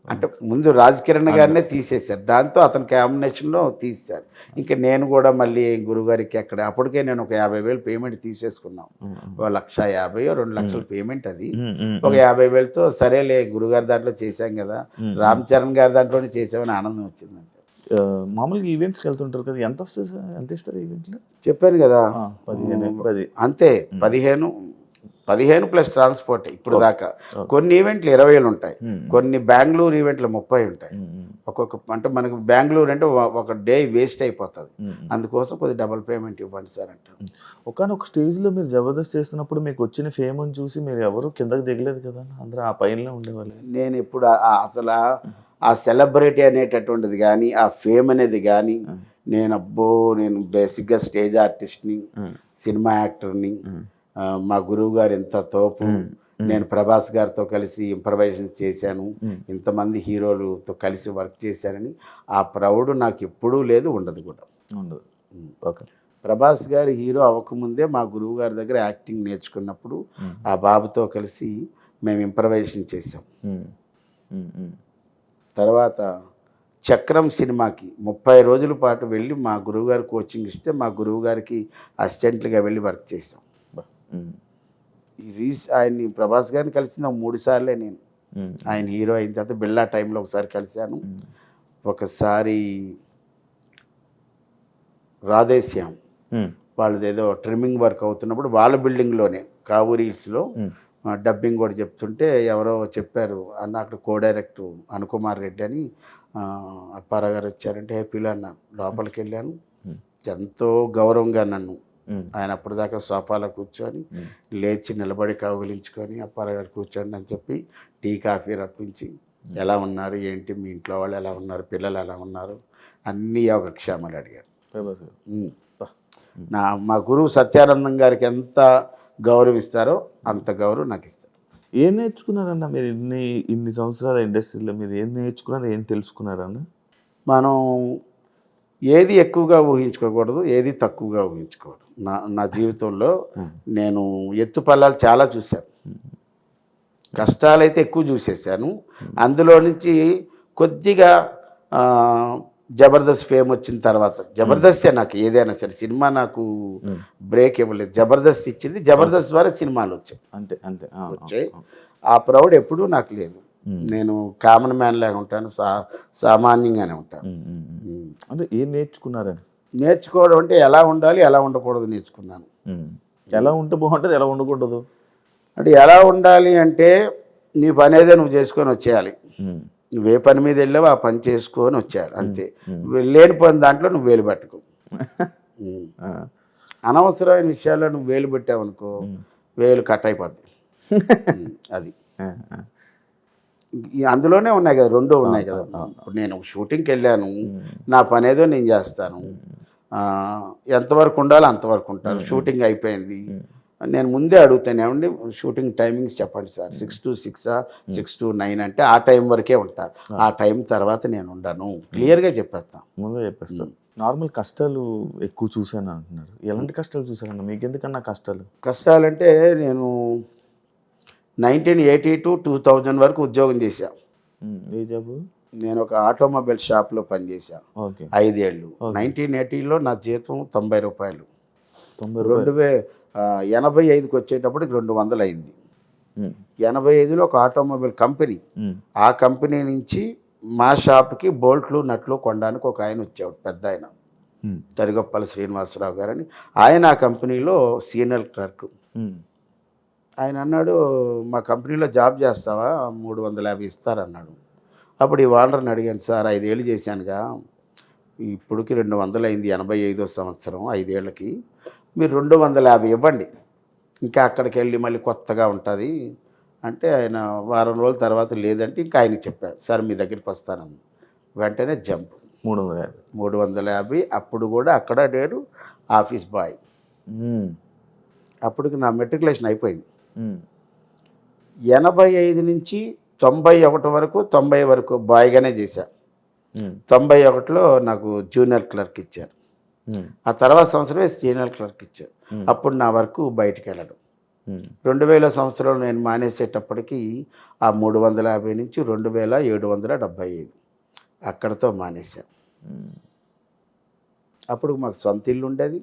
అంటే ముందు రాజ్ కిరణ్ గారినే తీసేశారు, దాంతో అతని కాంబినేషన్లో తీసేశారు. ఇంకా నేను కూడా మళ్ళీ గురుగారికి ఎక్కడ అప్పటికే నేను ఒక 50,000 పేమెంట్ తీసేసుకున్నాం, 1,50,000 2 లక్షల పేమెంట్, అది ఒక 50,000తో సరేలే గురుగారి దాంట్లో చేశాం కదా, రామ్ చరణ్ గారి దాంట్లోనే చేసామని ఆనందం వచ్చింది. మామూలుగా ఈవెంట్స్కి వెళ్తుంటారు కదా, ఎంత వస్తుంది సార్, ఎంత ఇస్తారు ఈవెంట్లో? చెప్పాను కదా 15 అంతే, 15 ప్లస్ ట్రాన్స్పోర్ట్ ఇప్పుడు దాకా. కొన్ని ఈవెంట్లు 20,000 ఉంటాయి, కొన్ని బెంగళూరు ఈవెంట్లు 30 ఉంటాయి. ఒక్కొక్క అంటే మనకు బెంగళూరు అంటే ఒక డే వేస్ట్ అయిపోతుంది, అందుకోసం కొద్దిగా డబుల్ పేమెంట్ ఇవ్వండి సార్ అంటారు. ఒకనొక స్టేజ్లో మీరు జబర్దస్త్ చేస్తున్నప్పుడు మీకు వచ్చిన ఫేమ్ని చూసి మీరు ఎవరు కిందకి దిగలేదు కదా, అందరూ ఆ పైనలో ఉండేవాళ్ళు. నేను ఇప్పుడు అసలు ఆ సెలబ్రిటీ అనేటటువంటిది కానీ, ఆ ఫేమ్ అనేది కానీ, నేను బేసిక్గా స్టేజ్ ఆర్టిస్ట్ని, సినిమా యాక్టర్ని, మా గురువు గారు ఎంత తోపు, నేను ప్రభాస్ గారితో కలిసి ఇంప్రవైజేషన్ చేశాను, ఇంతమంది హీరోలతో కలిసి వర్క్ చేశానని ఆ ప్రౌడ్ నాకు ఎప్పుడూ లేదు, ఉండదు కూడా. ప్రభాస్ గారు హీరో అవ్వకముందే మా గురువు గారి దగ్గర యాక్టింగ్ నేర్చుకున్నప్పుడు ఆ బాబుతో కలిసి మేము ఇంప్రవైజేషన్ చేసాం. తర్వాత చక్రం సినిమాకి 30 రోజుల పాటు వెళ్ళి మా గురువుగారు కోచింగ్ ఇస్తే మా గురువుగారికి అసిస్టెంట్లుగా వెళ్ళి వర్క్ చేసాం. ఆయన్ని ప్రభాస్ గారిని కలిసింది 3 సార్లే నేను. ఆయన హీరో అయిన తర్వాత బిళ్ళా టైంలో ఒకసారి కలిశాను, ఒకసారి రాధేశ్యామ్ వాళ్ళది ఏదో ట్రిమ్మింగ్ వర్క్ అవుతున్నప్పుడు వాళ్ళ బిల్డింగ్లోనే కావూరి హిల్స్లో డబ్బింగ్ కూడా చెప్తుంటే ఎవరో చెప్పారు అన్న అక్కడ కో డైరెక్టర్ అనుకుమార్ రెడ్డి అని అప్పారావు గారు వచ్చారంటే హ్యాపీలో అన్నాను. లోపలికి వెళ్ళాను. ఎంతో గౌరవంగా నన్ను ఆయన అప్పటిదాకా సోఫాలో కూర్చొని లేచి నిలబడి కౌగిలించుకొని అప్పారావు గారు కూర్చోండి అని చెప్పి టీ కాఫీ రప్పించి ఎలా ఉన్నారు ఏంటి మీ ఇంట్లో వాళ్ళు ఎలా ఉన్నారు పిల్లలు ఎలా ఉన్నారు అన్నీ యోగక్షేమాలు అడిగారు. మా గురువు సత్యానందం గారికి ఎంత గౌరవిస్తారో అంత గౌరవం నాకు ఇస్తారు. ఏం నేర్చుకున్నారన్న మీరు ఇన్ని సంవత్సరాల ఇండస్ట్రీలో మీరు ఏం నేర్చుకున్నారు, ఏం తెలుసుకున్నారన్న? మనం ఏది ఎక్కువగా ఊహించుకోకూడదు, ఏది తక్కువగా ఊహించుకోకూడదు. నా జీవితంలో నేను ఎత్తుపల్లాలు చాలా చూశాను, కష్టాలైతే ఎక్కువ చూసేసాను. అందులో నుంచి కొద్దిగా జబర్దస్త్ ఫేమ్ వచ్చిన తర్వాత, జబర్దస్తే నాకు ఏదైనా సరే, సినిమా నాకు బ్రేక్ ఇవ్వలేదు, జబర్దస్త్ ఇచ్చింది, జబర్దస్త్ ద్వారా సినిమాలు వచ్చాయి. అంతే అంతే వచ్చాయి. ఆ ప్రౌడ్ ఎప్పుడూ నాకు లేదు. నేను కామన్ మ్యాన్ లాగా ఉంటాను, సామాన్యంగానే ఉంటాను. అంటే ఏం నేర్చుకున్నారని? నేర్చుకోవడం అంటే ఎలా ఉండాలి ఎలా ఉండకూడదు నేర్చుకున్నాను. ఎలా ఉంటే బాగుంటుంది, ఎలా ఉండకూడదు అంటే ఎలా ఉండాలి అంటే నీ పని ఏదో నువ్వు చేసుకొని వచ్చేయాలి. నువ్వే పని మీద వెళ్ళావు ఆ పని చేసుకొని వచ్చేయాలి అంతే. లేని పని దాంట్లో నువ్వు వేలు పట్టుకో. అనవసరమైన విషయాల్లో నువ్వు వేలు పెట్టావనుకో వేలు కట్ అయిపోద్ది. అది అందులోనే ఉన్నాయి కదా, రెండో ఉన్నాయి కదా. ఇప్పుడు నేను షూటింగ్కి వెళ్ళాను, నా పని ఏదో నేను చేస్తాను, ఎంతవరకు ఉండాలో అంతవరకు ఉంటాను. షూటింగ్ అయిపోయింది, నేను ముందే అడుగుతాను ఏమండి షూటింగ్ టైమింగ్స్ చెప్పండి సార్, 6 to 6, 6 to 9 అంటే ఆ టైం వరకే ఉంటాను, ఆ టైం తర్వాత నేను ఉండను, క్లియర్గా చెప్పేస్తాను. ముందే చెప్పేస్తాను. నార్మల్ కష్టాలు ఎక్కువ చూశాను అంటున్నారు, ఎలాంటి కష్టాలు చూసారన్న? మీకు ఎందుకన్నా కష్టాలంటే నేను 1980 to 2000 వరకు ఉద్యోగం చేశాను. ఏ జాబు? నేను ఒక ఆటోమొబైల్ షాప్లో పనిచేశాను 5 ఏళ్ళు. 1980లో నా జీతం 90 రూపాయలు. 85కి వచ్చేటప్పటికి 200 అయింది. 85లో ఒక ఆటోమొబైల్ కంపెనీ, ఆ కంపెనీ నుంచి మా షాప్కి బోల్ట్లు నట్లు కొనడానికి ఒక ఆయన వచ్చేవాడు, పెద్ద ఆయన, తరిగొప్పల శ్రీనివాసరావు గారని. ఆయన ఆ కంపెనీలో సీనియర్ క్లర్క్. ఆయన అన్నాడు మా కంపెనీలో జాబ్ చేస్తావా, 350 ఇస్తారన్నాడు. అప్పుడు ఈ ఓనర్ని అడిగాను, సార్ 5 ఏళ్ళు చేశానుగా, ఇప్పటికి 200 అయింది, 85వ సంవత్సరం, 5 ఏళ్ళకి మీరు 250 ఇవ్వండి, ఇంకా అక్కడికి వెళ్ళి మళ్ళీ కొత్తగా ఉంటుంది అంటే. ఆయన వారం రోజుల తర్వాత లేదంటే ఇంకా ఆయనకి చెప్పాను, సార్ మీ దగ్గరికి వస్తానని. వెంటనే జంప్ 350. అప్పుడు కూడా అక్కడ నేను ఆఫీస్ బాయ్. అప్పటికి నా మెట్రికులేషన్ అయిపోయింది. 85 నుంచి 91 వరకు, 90 వరకు బాయ్గానే చేశాను. 91లో నాకు జూనియర్ క్లర్క్ ఇచ్చారు. ఆ తర్వాత సంవత్సరమే సీనియర్ క్లర్క్ ఇచ్చారు. అప్పుడు నా వరకు బయటికి వెళ్ళడం. 2000 సంవత్సరంలో నేను మానేసేటప్పటికి ఆ 350 నుంచి 2775 అక్కడతో మానేశాను. అప్పుడు మాకు సొంత ఇల్లు ఉండేది,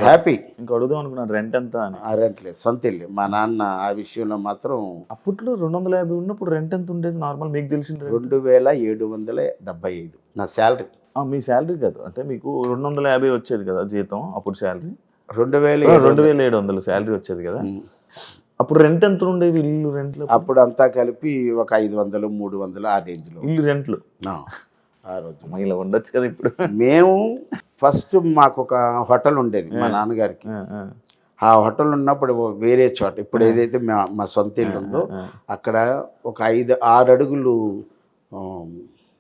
హ్యాపీ. ఇంకా అడుగుదాం అనుకున్నాను రెంట్ ఎంత అని. రెంట్ లేదు, సొంత ఇల్లు. మా నాన్న ఆ విషయంలో మాత్రం అప్పట్లో 250 ఉన్నప్పుడు రెంట్ ఎంత ఉండేది నార్మల్ మీకు తెలిసింది? 2775 నా శాలరీ. మీ శాలరీ కాదు అంటే మీకు 250 వచ్చేది కదా జీతం, అప్పుడు శాలరీ 2700 శాలరీ వచ్చేది కదా. అప్పుడు రెంట్ ఎంత ఉండేది ఇల్లు రెంట్లు? అప్పుడు అంతా కలిపి ఒక 500, 300 ఆ రేంజ్లో ఇల్లు రెంట్లు ఆ రోజు. ఇలా ఉండొచ్చు కదా ఇప్పుడు. మేము ఫస్ట్ మాకు ఒక హోటల్ ఉండేది మా నాన్నగారికి. ఆ హోటల్ ఉన్నప్పుడు వేరే చోట, ఇప్పుడు ఏదైతే మా సొంత ఇల్లు ఉందో అక్కడ ఒక 5-6 అడుగులు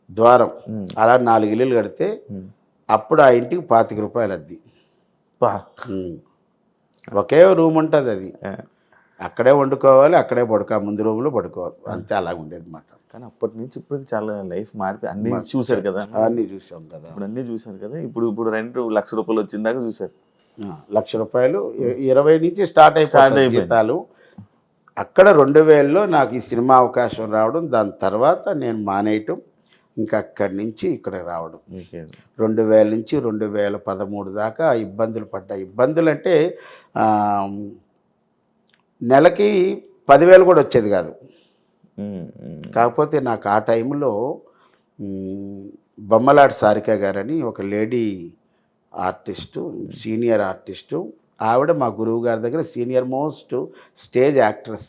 ద్వారం, అలా 4 ఇల్లులు కడితే అప్పుడు ఆ ఇంటికి 25 రూపాయలు అద్ది. ఒకే రూమ్ ఉంటుంది, అది అక్కడే వండుకోవాలి, అక్కడే ముందు రూమ్లో పడుకోవాలి, అంతే. అలాగ ఉండేది అన్నమాట. కానీ అప్పటి నుంచి ఇప్పుడు చాలా లైఫ్ మారిపోయి అన్ని చూశారు కదా. అన్నీ చూసాం కదా, ఇప్పుడు అన్నీ చూశారు కదా. ఇప్పుడు రెంట్ 1,00,000 రూపాయలు వచ్చిందాక చూశారు. 1,00,000 రూపాయలు 20 నుంచి స్టార్ట్ అయిపోతాయి జీతాలు. అక్కడ 2000లో నాకు ఈ సినిమా అవకాశం రావడం, దాని తర్వాత నేను మానేయటం, ఇంకా అక్కడి నుంచి ఇక్కడ రావడం. 2000 నుంచి 2013 దాకా ఇబ్బందులు పడ్డాయి. ఇబ్బందులు అంటే నెలకి 10,000 కూడా వచ్చేది కాదు. కాకపోతే నాకు ఆ టైంలో బొమ్మలాటి సారిక గారని ఒక లేడీ ఆర్టిస్టు, సీనియర్ ఆర్టిస్టు, ఆవిడ మా గురువు గారి దగ్గర సీనియర్ మోస్ట్ స్టేజ్ యాక్ట్రెస్.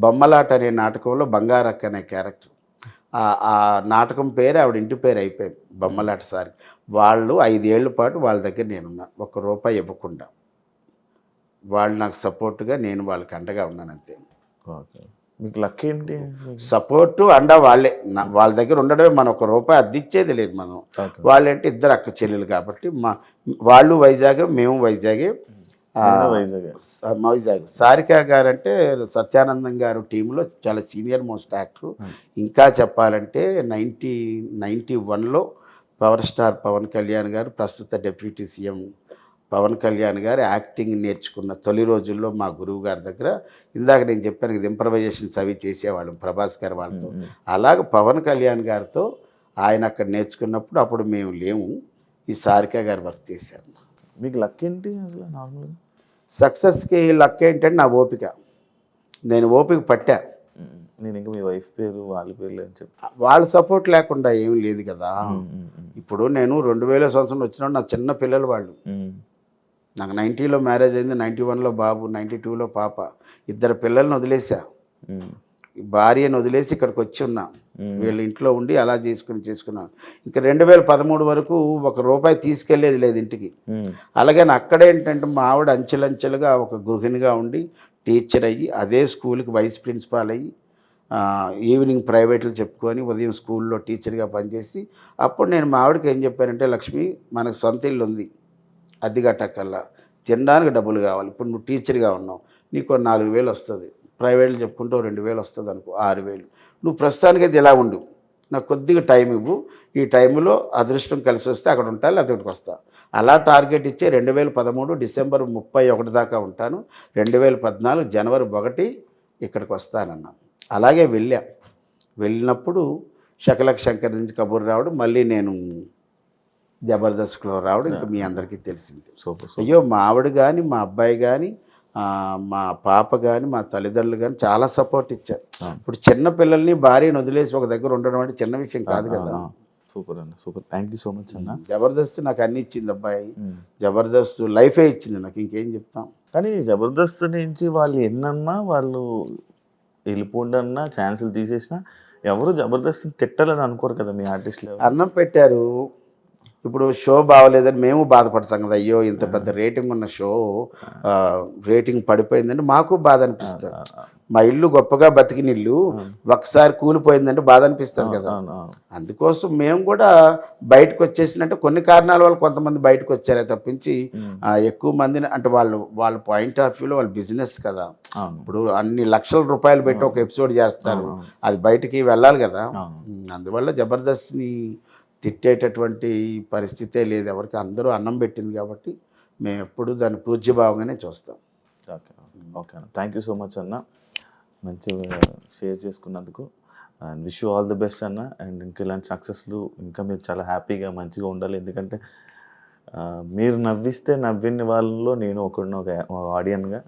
బొమ్మలాట అనే నాటకంలో బంగారక్క అనే క్యారెక్టర్. ఆ నాటకం పేరు ఆవిడ ఇంటి పేరు అయిపోయింది బొమ్మలాట సారి. వాళ్ళు 5 ఏళ్ల పాటు వాళ్ళ దగ్గర నేనున్నా, ₹1 ఇవ్వకుండా. వాళ్ళు నాకు సపోర్టుగా, నేను వాళ్ళకి అండగా ఉన్నాను అంతే. ఓకే. మీకు లక్ ఏంటి? సపోర్టు అండ వాళ్ళే. వాళ్ళ దగ్గర ఉండడమే. మనం ₹1 అద్దిచ్చేది లేదు మనం. ఓకే. వాళ్ళంటే ఇద్దరు అక్క చెల్లెలు కాబట్టి వాళ్ళు వైజాగ్, మేము వైజాగే. నేను వైజాగ్. వైజాగ్. సారిక గారు అంటే సత్యానందం గారు టీంలో చాలా సీనియర్ మోస్ట్ యాక్టర్. ఇంకా చెప్పాలంటే 1991లో పవర్ స్టార్ పవన్ కళ్యాణ్ గారు, ప్రస్తుత డిప్యూటీ సీఎం పవన్ కళ్యాణ్ గారు యాక్టింగ్ నేర్చుకున్న తొలి రోజుల్లో మా గురువు గారి దగ్గర, ఇందాక నేను చెప్పాను కదా ఇంప్రవైజేషన్స్ అవి చేసేవాళ్ళం ప్రభాస్ గారు వాళ్ళతో. అలాగ పవన్ కళ్యాణ్ గారితో ఆయన అక్కడ నేర్చుకున్నప్పుడు అప్పుడు మేము లేము, ఈ సారిక గారు వర్క్ చేశారు. మీకు లక్ ఏంటి అసలు నార్మల్గా? సక్సెస్కి లక్ ఏంటంటే నా ఓపిక. నేను ఓపిక పట్టా. నేను ఇంకా మీ వైఫ్ పేరు వాళ్ళ పేర్లు అని చెప్పి వాళ్ళ సపోర్ట్ లేకుండా ఏం లేదు కదా. ఇప్పుడు నేను 2000 సంవత్సరంలో వచ్చినప్పుడు నా చిన్న పిల్లలు వాళ్ళు. నాకు 90లో మ్యారేజ్ అయింది, 91లో బాబు, 92లో పాప. 2 పిల్లల్ని వదిలేసా, భార్యను వదిలేసి ఇక్కడికి వచ్చి ఉన్నా. వీళ్ళ ఇంట్లో ఉండి అలా చేసుకున్నాను. ఇంకా 2013 వరకు ₹1 తీసుకెళ్లేది లేదు ఇంటికి. అలాగే అక్కడేంటంటే మా ఆవిడ అంచెలంచెలుగా ఒక గృహిణిగా ఉండి టీచర్ అయ్యి, అదే స్కూల్కి వైస్ ప్రిన్సిపాల్ అయ్యి, ఈవినింగ్ ప్రైవేట్లు చెప్పుకొని ఉదయం స్కూల్లో టీచర్గా పనిచేసి, అప్పుడు నేను మా ఆవిడకి ఏం చెప్పానంటే, లక్ష్మి మనకు సొంత ఇల్లు ఉంది, అద్దె కట్టక్కల్లా, తినడానికి డబ్బులు కావాలి. ఇప్పుడు నువ్వు టీచర్గా ఉన్నావు, నీకు 4,000 వస్తుంది, ప్రైవేట్లు చెప్పుకుంటూ 2,000 వస్తుంది అనుకో, 6,000. నువ్వు ప్రస్తుతానికైతే ఇలా ఉండు, నాకు కొద్దిగా టైం ఇవ్వు, ఈ టైంలో అదృష్టం కలిసి వస్తే అక్కడ ఉంటాను, లేకపోతే ఇక్కడికి వస్తా. అలా టార్గెట్ ఇచ్చే 2013 డిసెంబర్ 31 దాకా ఉంటాను, 2014 జనవరి 1 ఇక్కడికి వస్తానన్నాను. అలాగే వెళ్ళినప్పుడు శకలక్ శంకర్ నుంచి కబూర్ రావడం, మళ్ళీ నేను జబర్దస్త్లో రావడం ఇంకా మీ అందరికీ తెలిసింది. అయ్యో మా ఆవిడ కానీ, మా అబ్బాయి కానీ, మా పాప కానీ, మా తల్లిదండ్రులు కానీ చాలా సపోర్ట్ ఇచ్చారు. ఇప్పుడు చిన్న పిల్లల్ని భార్యను వదిలేసి ఒక దగ్గర ఉండడం అంటే చిన్న విషయం కాదు కదా. సూపర్ అన్న, super. Thank you so much అన్న. జబర్దస్త్ నాకు అన్ని ఇచ్చింది అబ్బాయి. జబర్దస్త్ లైఫే ఇచ్చింది నాకు, ఇంకేం చెప్తాం. కానీ జబర్దస్త్ నుంచి వాళ్ళు ఎన్నన్నా, వాళ్ళు వెళ్ళిపోండి అన్నా, ఛాన్సులు తీసేసినా ఎవరు జబర్దస్త్ తిట్టాలని అనుకోరు కదా మీ ఆర్టిస్టులు. అన్నం పెట్టారు, ఇప్పుడు షో బాగోలేదని మేము బాధపడతాం కదా. అయ్యో ఇంత పెద్ద రేటింగ్ ఉన్న షో రేటింగ్ పడిపోయిందంటే మాకు బాధ అనిపిస్తుంది. మా ఇల్లు గొప్పగా బతికిన ఇల్లు ఒకసారి కూలిపోయిందంటే బాధ అనిపిస్తుంది కదా. అందుకోసం మేము కూడా బయటకు వచ్చేసినట్టు కొన్ని కారణాల వల్ల కొంతమంది బయటకు వచ్చారే తప్పించి ఎక్కువ మందిని అంటే వాళ్ళ పాయింట్ ఆఫ్ వ్యూలో వాళ్ళ బిజినెస్ కదా. ఇప్పుడు అన్ని లక్షల రూపాయలు పెట్టి ఒక ఎపిసోడ్ చేస్తారు, అది బయటికి వెళ్ళాలి కదా. అందువల్ల జబర్దస్త్ని తిట్టేటటువంటి పరిస్థితే లేదు ఎవరికి. అందరూ అన్నం పెట్టింది కాబట్టి మేము ఎప్పుడు దాన్ని పూజ్యభావంగానే చూస్తాం. ఓకే ఓకే అన్న, థ్యాంక్ యూ సో మచ్ అన్న, మంచిగా షేర్ చేసుకున్నందుకు. And wish you all the best అన్న. అండ్ ఇంకా ఇలాంటి సక్సెస్లు ఇంకా మీరు చాలా హ్యాపీగా మంచిగా ఉండాలి. ఎందుకంటే మీరు నవ్విస్తే నవ్విన వాళ్ళలో నేను ఒకడిని, ఒక ఆడియన్గా.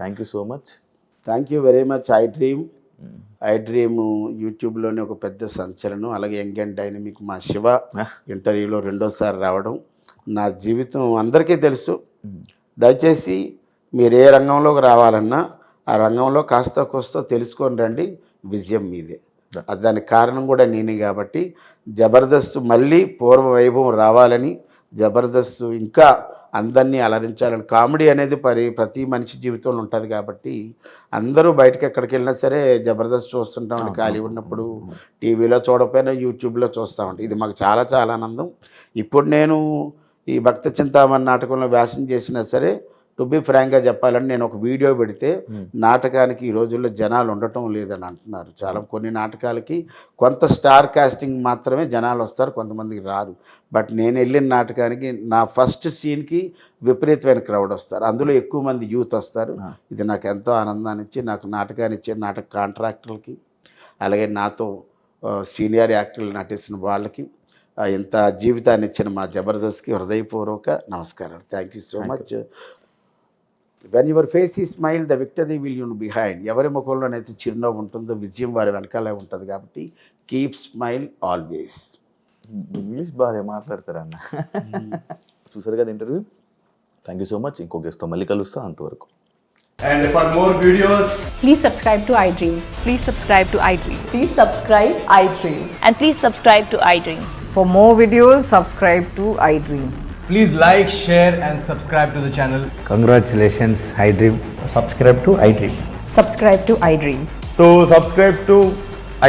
Thank you so much. Thank you very much. IDream యూట్యూబ్లోనే ఒక పెద్ద సంచలనం. అలాగే యంగ్ అండ్ డైనమిక్ మా శివ ఇంటర్వ్యూలో 2వ సారి రావడం నా జీవితం అందరికీ తెలుసు. దయచేసి మీరు ఏ రంగంలోకి రావాలన్నా ఆ రంగంలో కాస్త కోస్త తెలుసుకొని రండి, విజయం మీదే. దానికి కారణం కూడా నేనే కాబట్టి జబర్దస్త్ మళ్ళీ పూర్వ వైభవం రావాలని, జబర్దస్త్ ఇంకా అందరినీ అలరించాలని. కామెడీ అనేది ప్రతి మనిషి జీవితంలో ఉంటుంది కాబట్టి అందరూ బయటకు ఎక్కడికి వెళ్ళినా సరే జబర్దస్త్ చూస్తుంటామండి. ఖాళీ ఉన్నప్పుడు టీవీలో చూడకపోయినా యూట్యూబ్లో చూస్తామండి. ఇది మాకు చాలా చాలా ఆనందం. ఇప్పుడు నేను ఈ భక్త చింతామణి నాటకంలో వ్యాసం చేసినా సరే, టు బి ఫ్రాంక్గా చెప్పాలని నేను ఒక వీడియో పెడితే నాటకానికి ఈ రోజుల్లో జనాలు ఉండటం లేదని అంటున్నారు. చాలా కొన్ని నాటకాలకి కొంత స్టార్ కాస్టింగ్ మాత్రమే జనాలు వస్తారు, కొంతమందికి రారు. బట్ నేను వెళ్ళిన నాటకానికి నా ఫస్ట్ సీన్కి విపరీతమైన క్రౌడ్ వస్తారు, అందులో ఎక్కువ మంది యూత్ వస్తారు. ఇది నాకు ఎంతో ఆనందాన్ని ఇచ్చి, నాకు నాటకాన్ని ఇచ్చే నాటక కాంట్రాక్టర్లకి, అలాగే నాతో సీనియర్ యాక్టర్లు నటించిన వాళ్ళకి, ఇంత జీవితాన్ని ఇచ్చిన మా జబర్దస్త్కి హృదయపూర్వక నమస్కారం. Thank you so much. When your face ఈ smile the victory will you behind. ఎవరి ముఖంలోనైతే చిరునవ్వు ఉంటుందో విజయం వారి వెనకాలే ఉంటుంది. కాబట్టి కీప్ స్మైల్ ఆల్వేస్. ఇంగ్లీష్ బాగా మాట్లాడతారన్న. చూసారు కదా interview. Thank you so much. ఇంకో గెస్ట్తో మళ్ళీ కలుస్తా. అంతవరకు. And for more videos, Please subscribe to iDream. Please subscribe to iDream. Please subscribe iDream. And please subscribe to iDream. For more videos, subscribe to iDream. please like, share, and subscribe to the channel. Congratulations, iDream. Subscribe to iDream. Subscribe to iDream. So subscribe to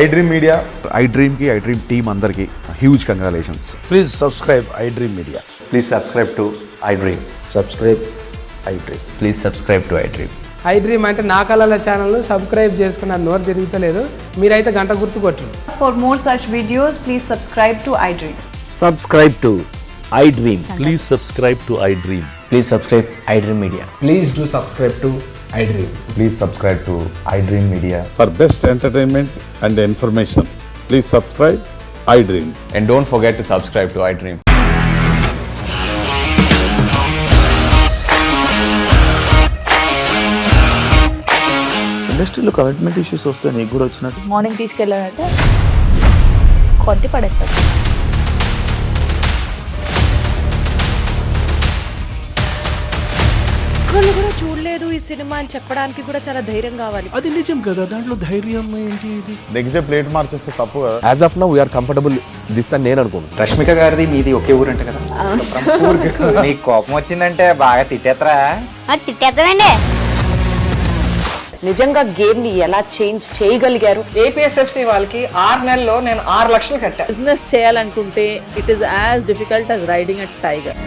iDream Media. iDream ki iDream team andarki huge congratulations. Please subscribe iDream Media. Please subscribe to iDream. Subscribe iDream. Please subscribe to iDream. iDream అంటే నా కళల channel subscribe చేసుకున్న నోరు తిరుగుతలేదు, మీరైతే గంట గుర్తు కొట్టండి. For more such videos, please subscribe to iDream. Subscribe to iDream. Please subscribe to iDream. Please subscribe iDream Media. Please do subscribe to iDream. Please subscribe to iDream Media. For best entertainment and information, please subscribe iDream. And don't forget to subscribe to iDream. ఇండస్ట్రీలో commitment issues వస్తే నీకు కూడా వచ్చినట్టు morning తీసుకెళ్ళాలంటే కొట్టి పడేస్తారు. ఒక్కళ్ళు కూడా చూడలేదు ఈ సినిమా అని చెప్పడానికి కూడా చాలా ధైర్యం కావాలి. అది నిజం కదా, దాంట్లో ధైర్యం ఏంటి? ఇది నెక్స్ట్ డే ప్లేట్ మార్చేస్తే తప్పు కదా. As of now, we are comfortable this అని నేను అనుకుంటున్నాను. రష్మిక గారిది మీది ఒకే ఊరంట కదా. నీకు కోపం వచ్చిందంటే బాగా తిట్టేత్తరా? తిట్టేద్దామండి. నిజంగా గేమ్ ని ఎలా చేంజ్ చేయగలిగారు? ఏపీఎస్ఎఫ్సి వాళ్ళకి 6 నెలల్లో నేను 6 లక్షలు కట్టా. బిజినెస్ చేయాలనుకుంటే it is as difficult as riding a tiger.